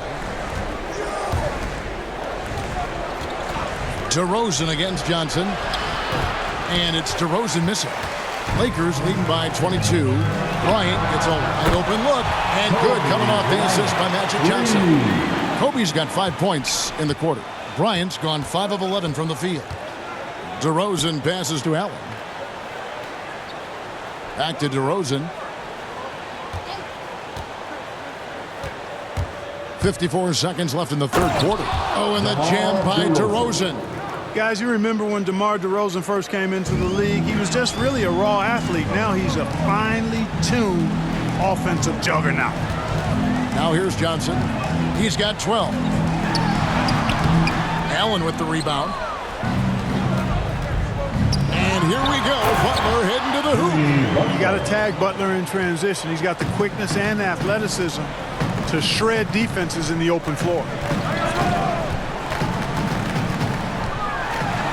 DeRozan against Johnson. And it's DeRozan missing. Lakers leading by 22. Bryant gets a wide open look. And good coming off the assist by Magic Johnson. Kobe's got 5 points in the quarter. Bryant's gone 5 of 11 from the field. DeRozan passes to Allen. Back to DeRozan. 54 seconds left in the third quarter. Oh, and the jam by DeRozan. Guys, you remember when DeMar DeRozan first came into the league? He was just really a raw athlete. Now he's a finely tuned offensive juggernaut. Now here's Johnson. He's got 12. Allen with the rebound. And here we go. Butler heading to the hoop. You got to tag Butler in transition. He's got the quickness and athleticism to shred defenses in the open floor.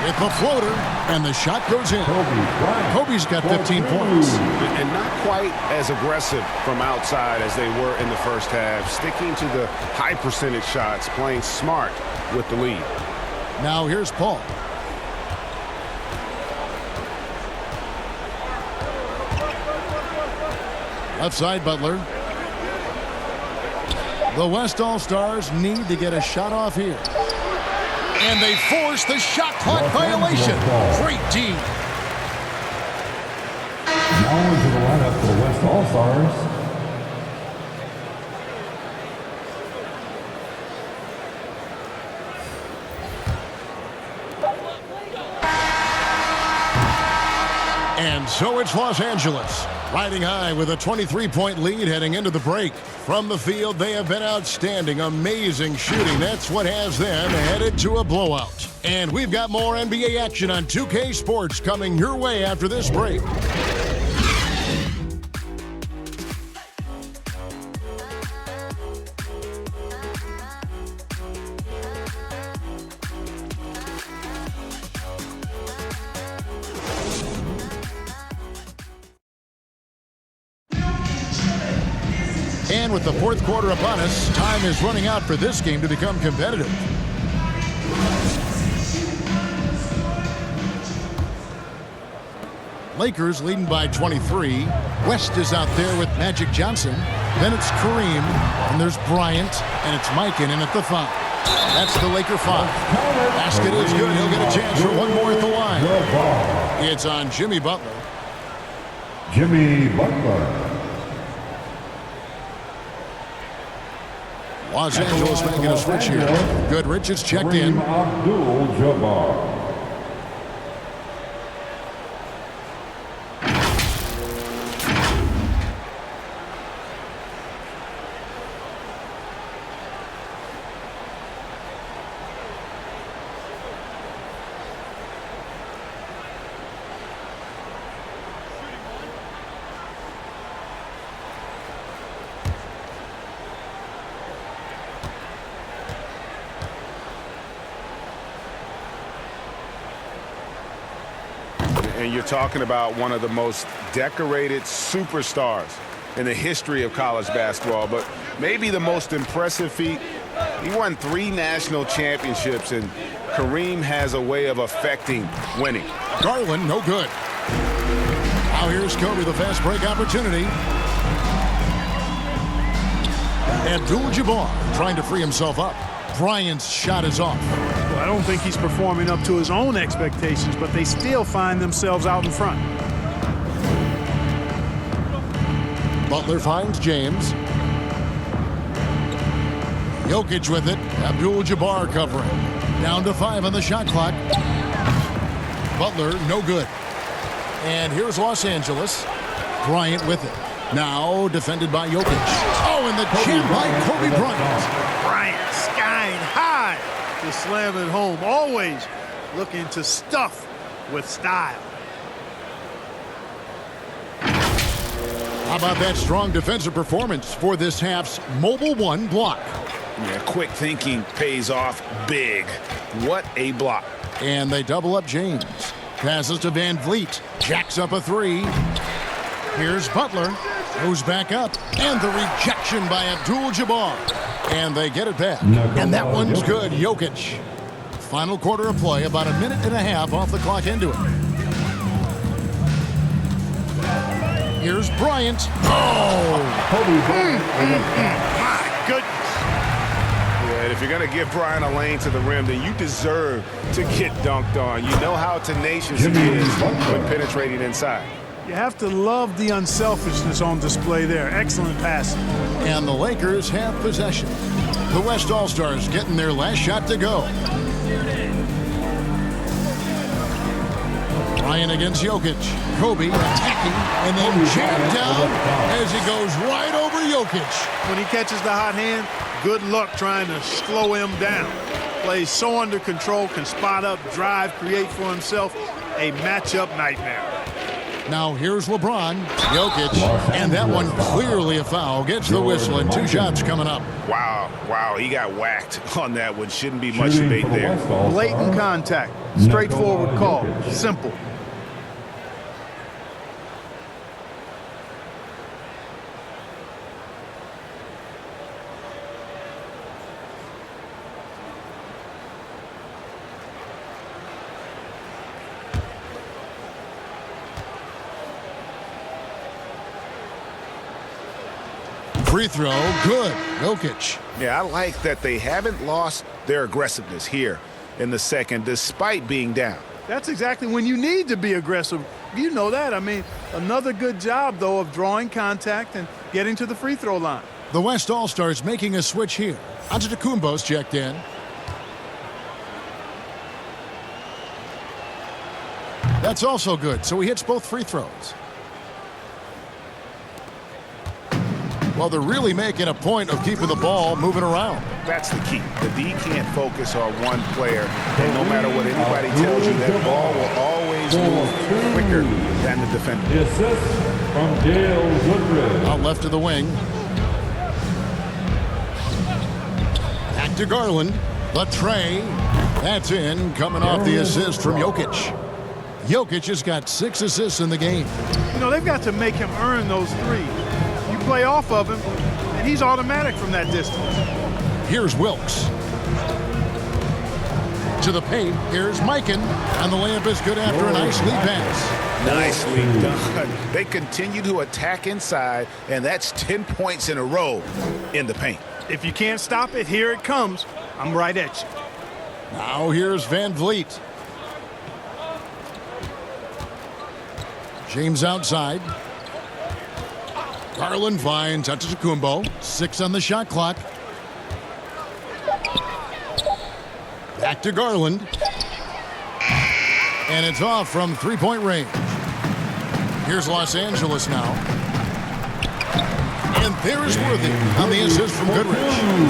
With the floater, and the shot goes in. Kobe's got 15 points. And not quite as aggressive from outside as they were in the first half. Sticking to the high percentage shots, playing smart with the lead. Now here's Paul. Left side, Butler. The West All-Stars need to get a shot off here. And they force the shot clock violation. Great D. Now into the lineup for the West All-Stars. And so it's Los Angeles, riding high with a 23-point lead heading into the break. From the field, they have been outstanding, amazing shooting. That's what has them headed to a blowout. And we've got more NBA action on 2K Sports coming your way after this break. And with the fourth quarter upon us, time is running out for this game to become competitive. Lakers leading by 23. West is out there with Magic Johnson. Then it's Kareem, and there's Bryant, and it's Mikan in at the 5. That's the Laker 5. Basket is good. He'll get a chance for one more at the line. It's on Jimmy Butler. Jimmy Butler. Los Angeles making a switch here. Goodrich is checked in. Abdul-Jabbar. And you're talking about one of the most decorated superstars in the history of college basketball, but maybe the most impressive feat. He won 3 national championships, and Kareem has a way of affecting winning. Garland, no good. Now here's Kobe, the fast break opportunity. Abdul-Jabbar trying to free himself up. Bryant's shot is off. Well, I don't think he's performing up to his own expectations, but they still find themselves out in front. Butler finds James. Jokic with it. Abdul-Jabbar covering. Down to 5 on the shot clock. Butler, no good. And here's Los Angeles. Bryant with it. Now defended by Jokic. Oh, and the jam by Kobe Bryant. Bryant skying high to slam it home. Always looking to stuff with style. How about that strong defensive performance for this half's Mobile One block? Yeah, quick thinking pays off big. What a block. And they double up James. Passes to Van Vliet. Jacks up a 3. Here's Butler. Goes back up. And the rejection by Abdul-Jabbar. And they get it back. And that one's good. Jokic. Final quarter of play. About a minute and a half off the clock into it. Here's Bryant. Oh! My goodness. Yeah, and if you're going to give Bryant a lane to the rim, then you deserve to get dunked on. You know how tenacious he is when penetrating inside. You have to love the unselfishness on display there. Excellent passing. And the Lakers have possession. The West All-Stars getting their last shot to go. Bryant against Jokic. Kobe attacking and then jammed down as he goes right over Jokic. When he catches the hot hand, good luck trying to slow him down. Plays so under control, can spot up, drive, create for himself. A matchup nightmare. Now here's LeBron, Jokic, and that one clearly a foul. Gets the whistle and 2 shots coming up. Wow, he got whacked on that one. Shouldn't be much debate there. Blatant contact, straightforward call, simple. Free throw, good. Jokic. Yeah, I like that they haven't lost their aggressiveness here in the second, despite being down. That's exactly when you need to be aggressive. You know that. I mean, another good job, though, of drawing contact and getting to the free throw line. The West All-Stars making a switch here. Antetokounmpo's checked in. That's also good, so he hits both free throws. Well, they're really making a point of keeping the ball moving around. That's the key. The D can't focus on one player, and no matter what anybody tells you, that ball will always move quicker than the defender. The assist from Dale Goodrich. Out left of the wing. Back to Garland. The tray. That's in, coming off the assist from Jokic. Jokic has got 6 assists in the game. You know, they've got to make him earn those threes. You play off of him, and he's automatic from that distance. Here's Wilkes. To the paint. Here's Mikan. And the layup is good after a nice lead pass. Nicely done. They continue to attack inside, and that's 10 points in a row in the paint. If you can't stop it, here it comes. I'm right at you. Now here's Van Vliet. James outside. Garland finds Antetokounmpo. 6 on the shot clock. Back to Garland. And it's off from three-point range. Here's Los Angeles now. And there's Worthy on the assist from Goodrich.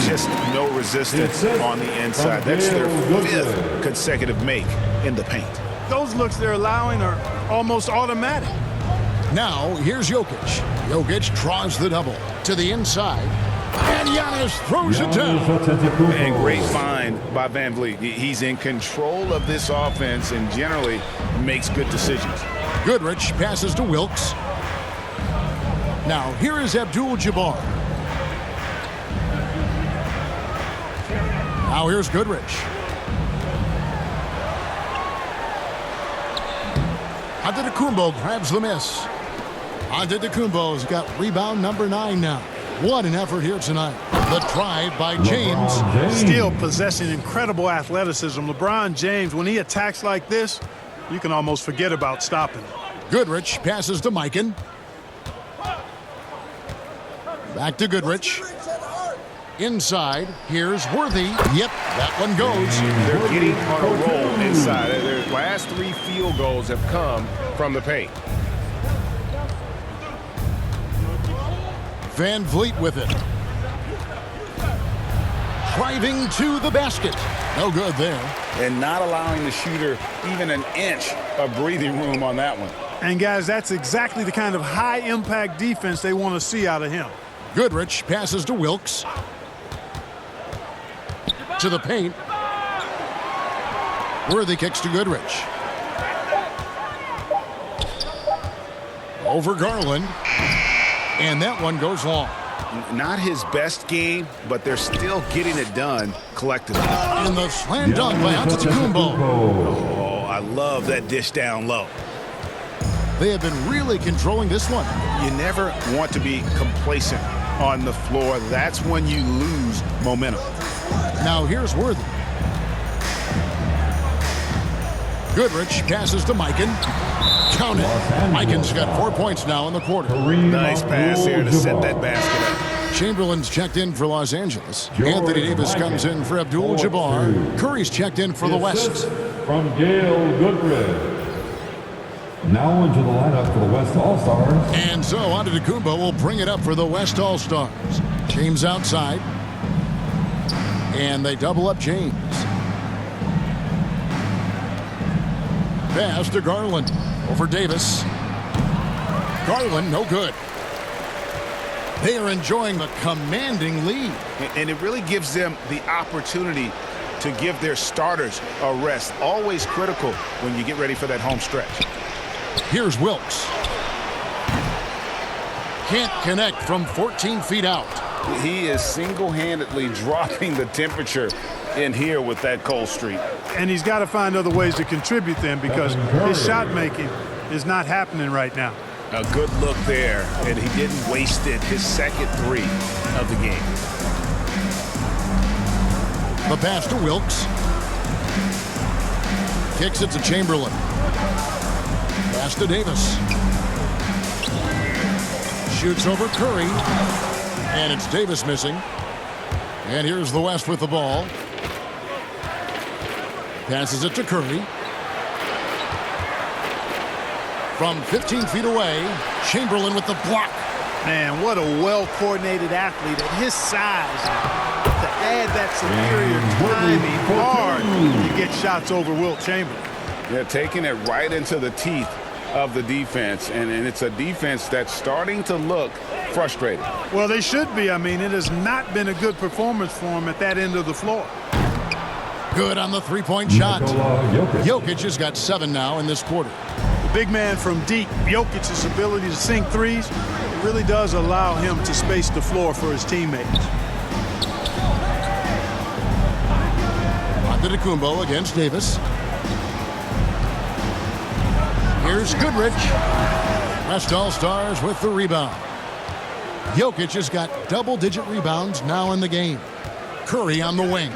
Just no resistance on the inside. That's their 5th consecutive make in the paint. Those looks they're allowing are almost automatic. Now, here's Jokic. Jokic draws the double to the inside. And Giannis throws it down. And great find by Van Vliet. He's in control of this offense and generally makes good decisions. Goodrich passes to Wilkes. Now, here is Abdul-Jabbar. Now, here's Goodrich. Antetokounmpo grabs the miss. Antetokounmpo's got rebound number 9 now. What an effort here tonight. The drive by James. Still possessing incredible athleticism. LeBron James, when he attacks like this, you can almost forget about stopping him. Goodrich passes to Mikan. Back to Goodrich. Inside, here's Worthy. Yep, that one goes. They're getting on a roll inside. Their last 3 field goals have come from the paint. Van Vliet with it. Driving to the basket. No good there. And not allowing the shooter even an inch of breathing room on that one. And guys, that's exactly the kind of high-impact defense they want to see out of him. Goodrich passes to Wilkes. To the paint. Worthy kicks to Goodrich. Over Garland. And that one goes long. Not his best game, but they're still getting it done collectively. And the slam dunk by Antetokounmpo. Oh, I love that dish down low. They have been really controlling this one. You never want to be complacent on the floor. That's when you lose momentum. Now here's Worthy. Goodrich passes to Mikan. Count it. Mikan's got 4 points now in the quarter. Nice pass here to set that basket up. Chamberlain's checked in for Los Angeles. Anthony Davis comes in for Abdul-Jabbar. Curry's checked in for the West. From Gail Goodrich. Now into the lineup for the West All-Stars. And so Antetokounmpo will bring it up for the West All-Stars. James outside. And they double up James. Pass to Garland. Over Davis. Garland, no good. They are enjoying the commanding lead. And it really gives them the opportunity to give their starters a rest. Always critical when you get ready for that home stretch. Here's Wilkes. Can't connect from 14 feet out. He is single-handedly dropping the temperature in here with that cold streak. And he's got to find other ways to contribute then because his shot making is not happening right now. A good look there, and he didn't waste it. His second 3 of the game. The pass to Wilkes. Kicks it to Chamberlain. Pass to Davis. Shoots over Curry. And it's Davis missing. And here's the West with the ball. Passes it to Curry. From 15 feet away, Chamberlain with the block. Man, what a well-coordinated athlete at his size. To add that superior timing hard to get shots over Wilt Chamberlain. They're taking it right into the teeth of the defense, and it's a defense that's starting to look frustrated. Well, they should be. I mean, it has not been a good performance for him at that end of the floor. Good on the three-point shot. Jokic has got 7 now in this quarter. The big man from deep, Jokic's ability to sink threes, really does allow him to space the floor for his teammates. Antetokounmpo against Davis. Here's Goodrich. West All-Stars with the rebound. Jokic has got double-digit rebounds now in the game. Curry on the wing.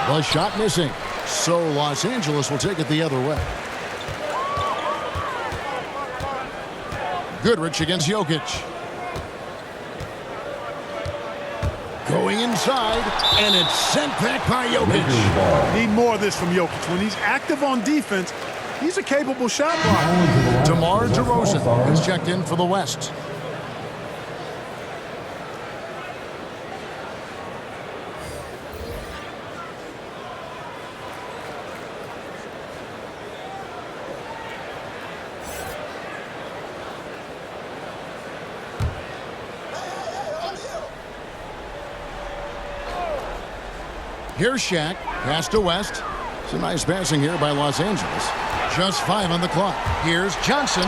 The shot missing. So Los Angeles will take it the other way. Goodrich against Jokic. Going inside, and it's sent back by Jokic. Need more of this from Jokic. When he's active on defense, he's a capable shot blocker. DeMar DeRozan is checked in for the West. Here's Shaq, pass to West. Some nice passing here by Los Angeles. Just 5 on the clock. Here's Johnson.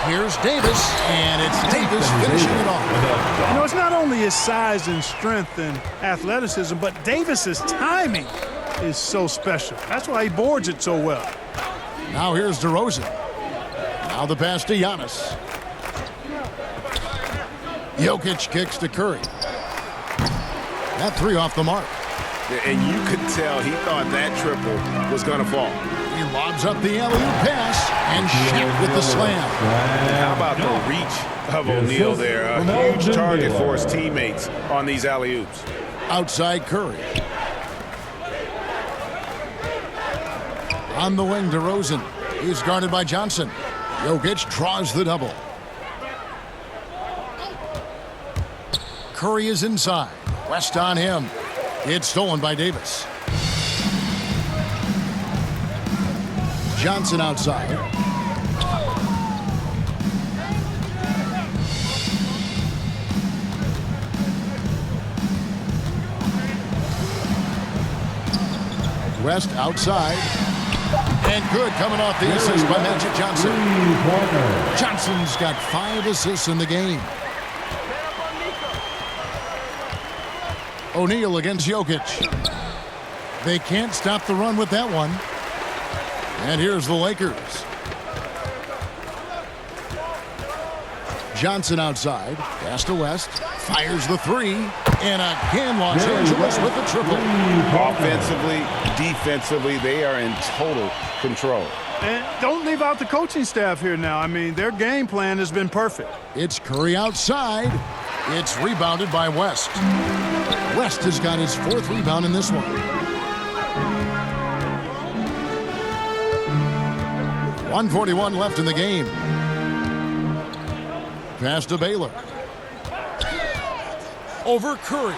Here's Davis, and it's Davis finishing it off. You know, it's not only his size and strength and athleticism, but Davis's timing is so special. That's why he boards it so well. Now here's DeRozan. Now the pass to Giannis. Jokic kicks to Curry. That 3 off the mark. And you could tell he thought that triple was going to fall. He lobs up the alley-oop pass, and Shaq with the slam. How about the reach of O'Neal there? A huge target for his teammates on these alley-oops. Outside Curry. On the wing, DeRozan. He's guarded by Johnson. Jokic draws the double. Curry is inside. West on him. It's stolen by Davis. Johnson outside. West outside. And good coming off the assist by Magic Johnson. Johnson's got 5 assists in the game. O'Neal against Jokic. They can't stop the run with that one. And here's the Lakers. Johnson outside. Pass to West. Fires the 3. And again, Los Angeles with the triple. Offensively, defensively, they are in total control. And don't leave out the coaching staff here now. I mean, their game plan has been perfect. It's Curry outside. It's rebounded by West. West has got his 4th rebound in this one. .141 left in the game. Pass to Baylor. Over Curry.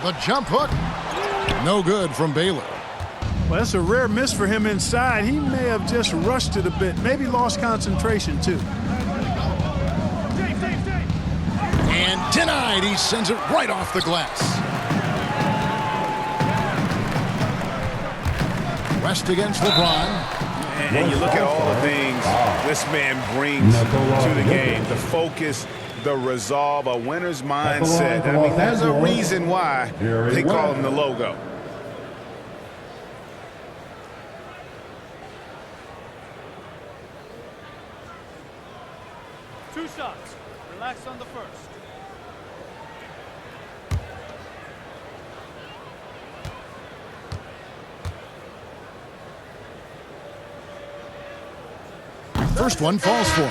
The jump hook. No good from Baylor. Well, that's a rare miss for him inside. He may have just rushed it a bit. Maybe lost concentration, too. And denied. He sends it right off the glass. West against LeBron. And you look at all the things this man brings to the game. The focus, the resolve, a winner's mindset. I mean, there's a reason why they call him the logo. Two shots. Relax on the first. First one falls for him.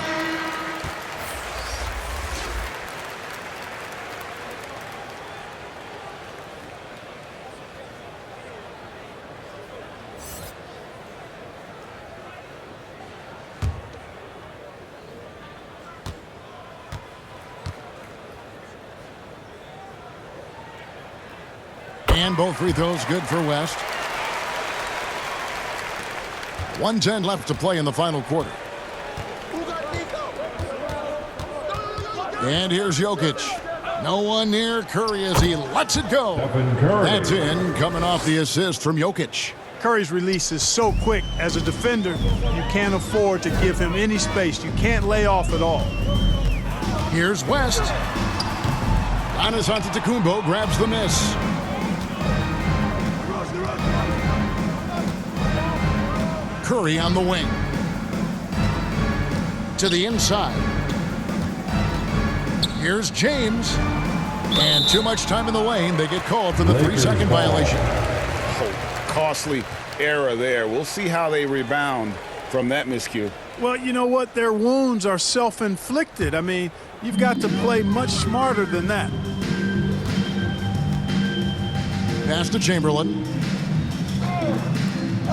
And both free throws good for West. 1:10 left to play in the final quarter. And here's Jokic. No one near Curry as he lets it go. That's in, coming off the assist from Jokic. Curry's release is so quick. As a defender, you can't afford to give him any space. You can't lay off at all. Here's West. Giannis Antetokounmpo grabs the miss. Curry on the wing. To the inside. Here's James. And too much time in the lane. They get called for the 3-second violation. Oh, costly error there. We'll see how they rebound from that miscue. Well, you know what? Their wounds are self-inflicted. I mean, you've got to play much smarter than that. Pass to Chamberlain.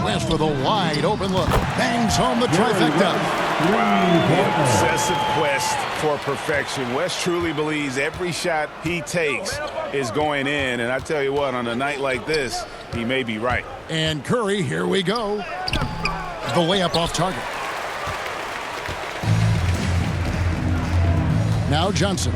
West with a wide open look. Bangs home the trifecta. The obsessive quest for perfection. West truly believes every shot he takes is going in. And I tell you what, on a night like this, he may be right. And Curry, here we go. The layup off target. Now Johnson.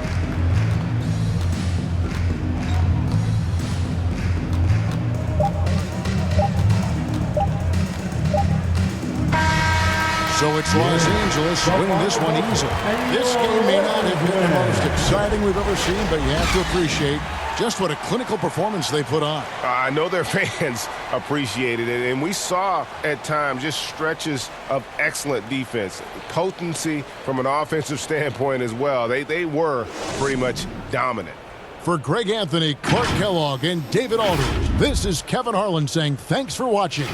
So it's Los Angeles winning this one easily. This game may not have been the most exciting we've ever seen, but you have to appreciate just what a clinical performance they put on. I know their fans appreciated it, and we saw at times just stretches of excellent defense. Potency from an offensive standpoint as well. They were pretty much dominant. For Greg Anthony, Clark Kellogg, and David Aldridge, this is Kevin Harlan saying thanks for watching.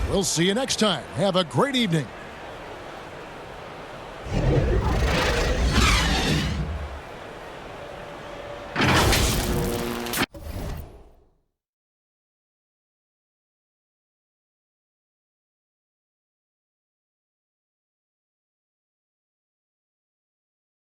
We'll see you next time. Have a great evening.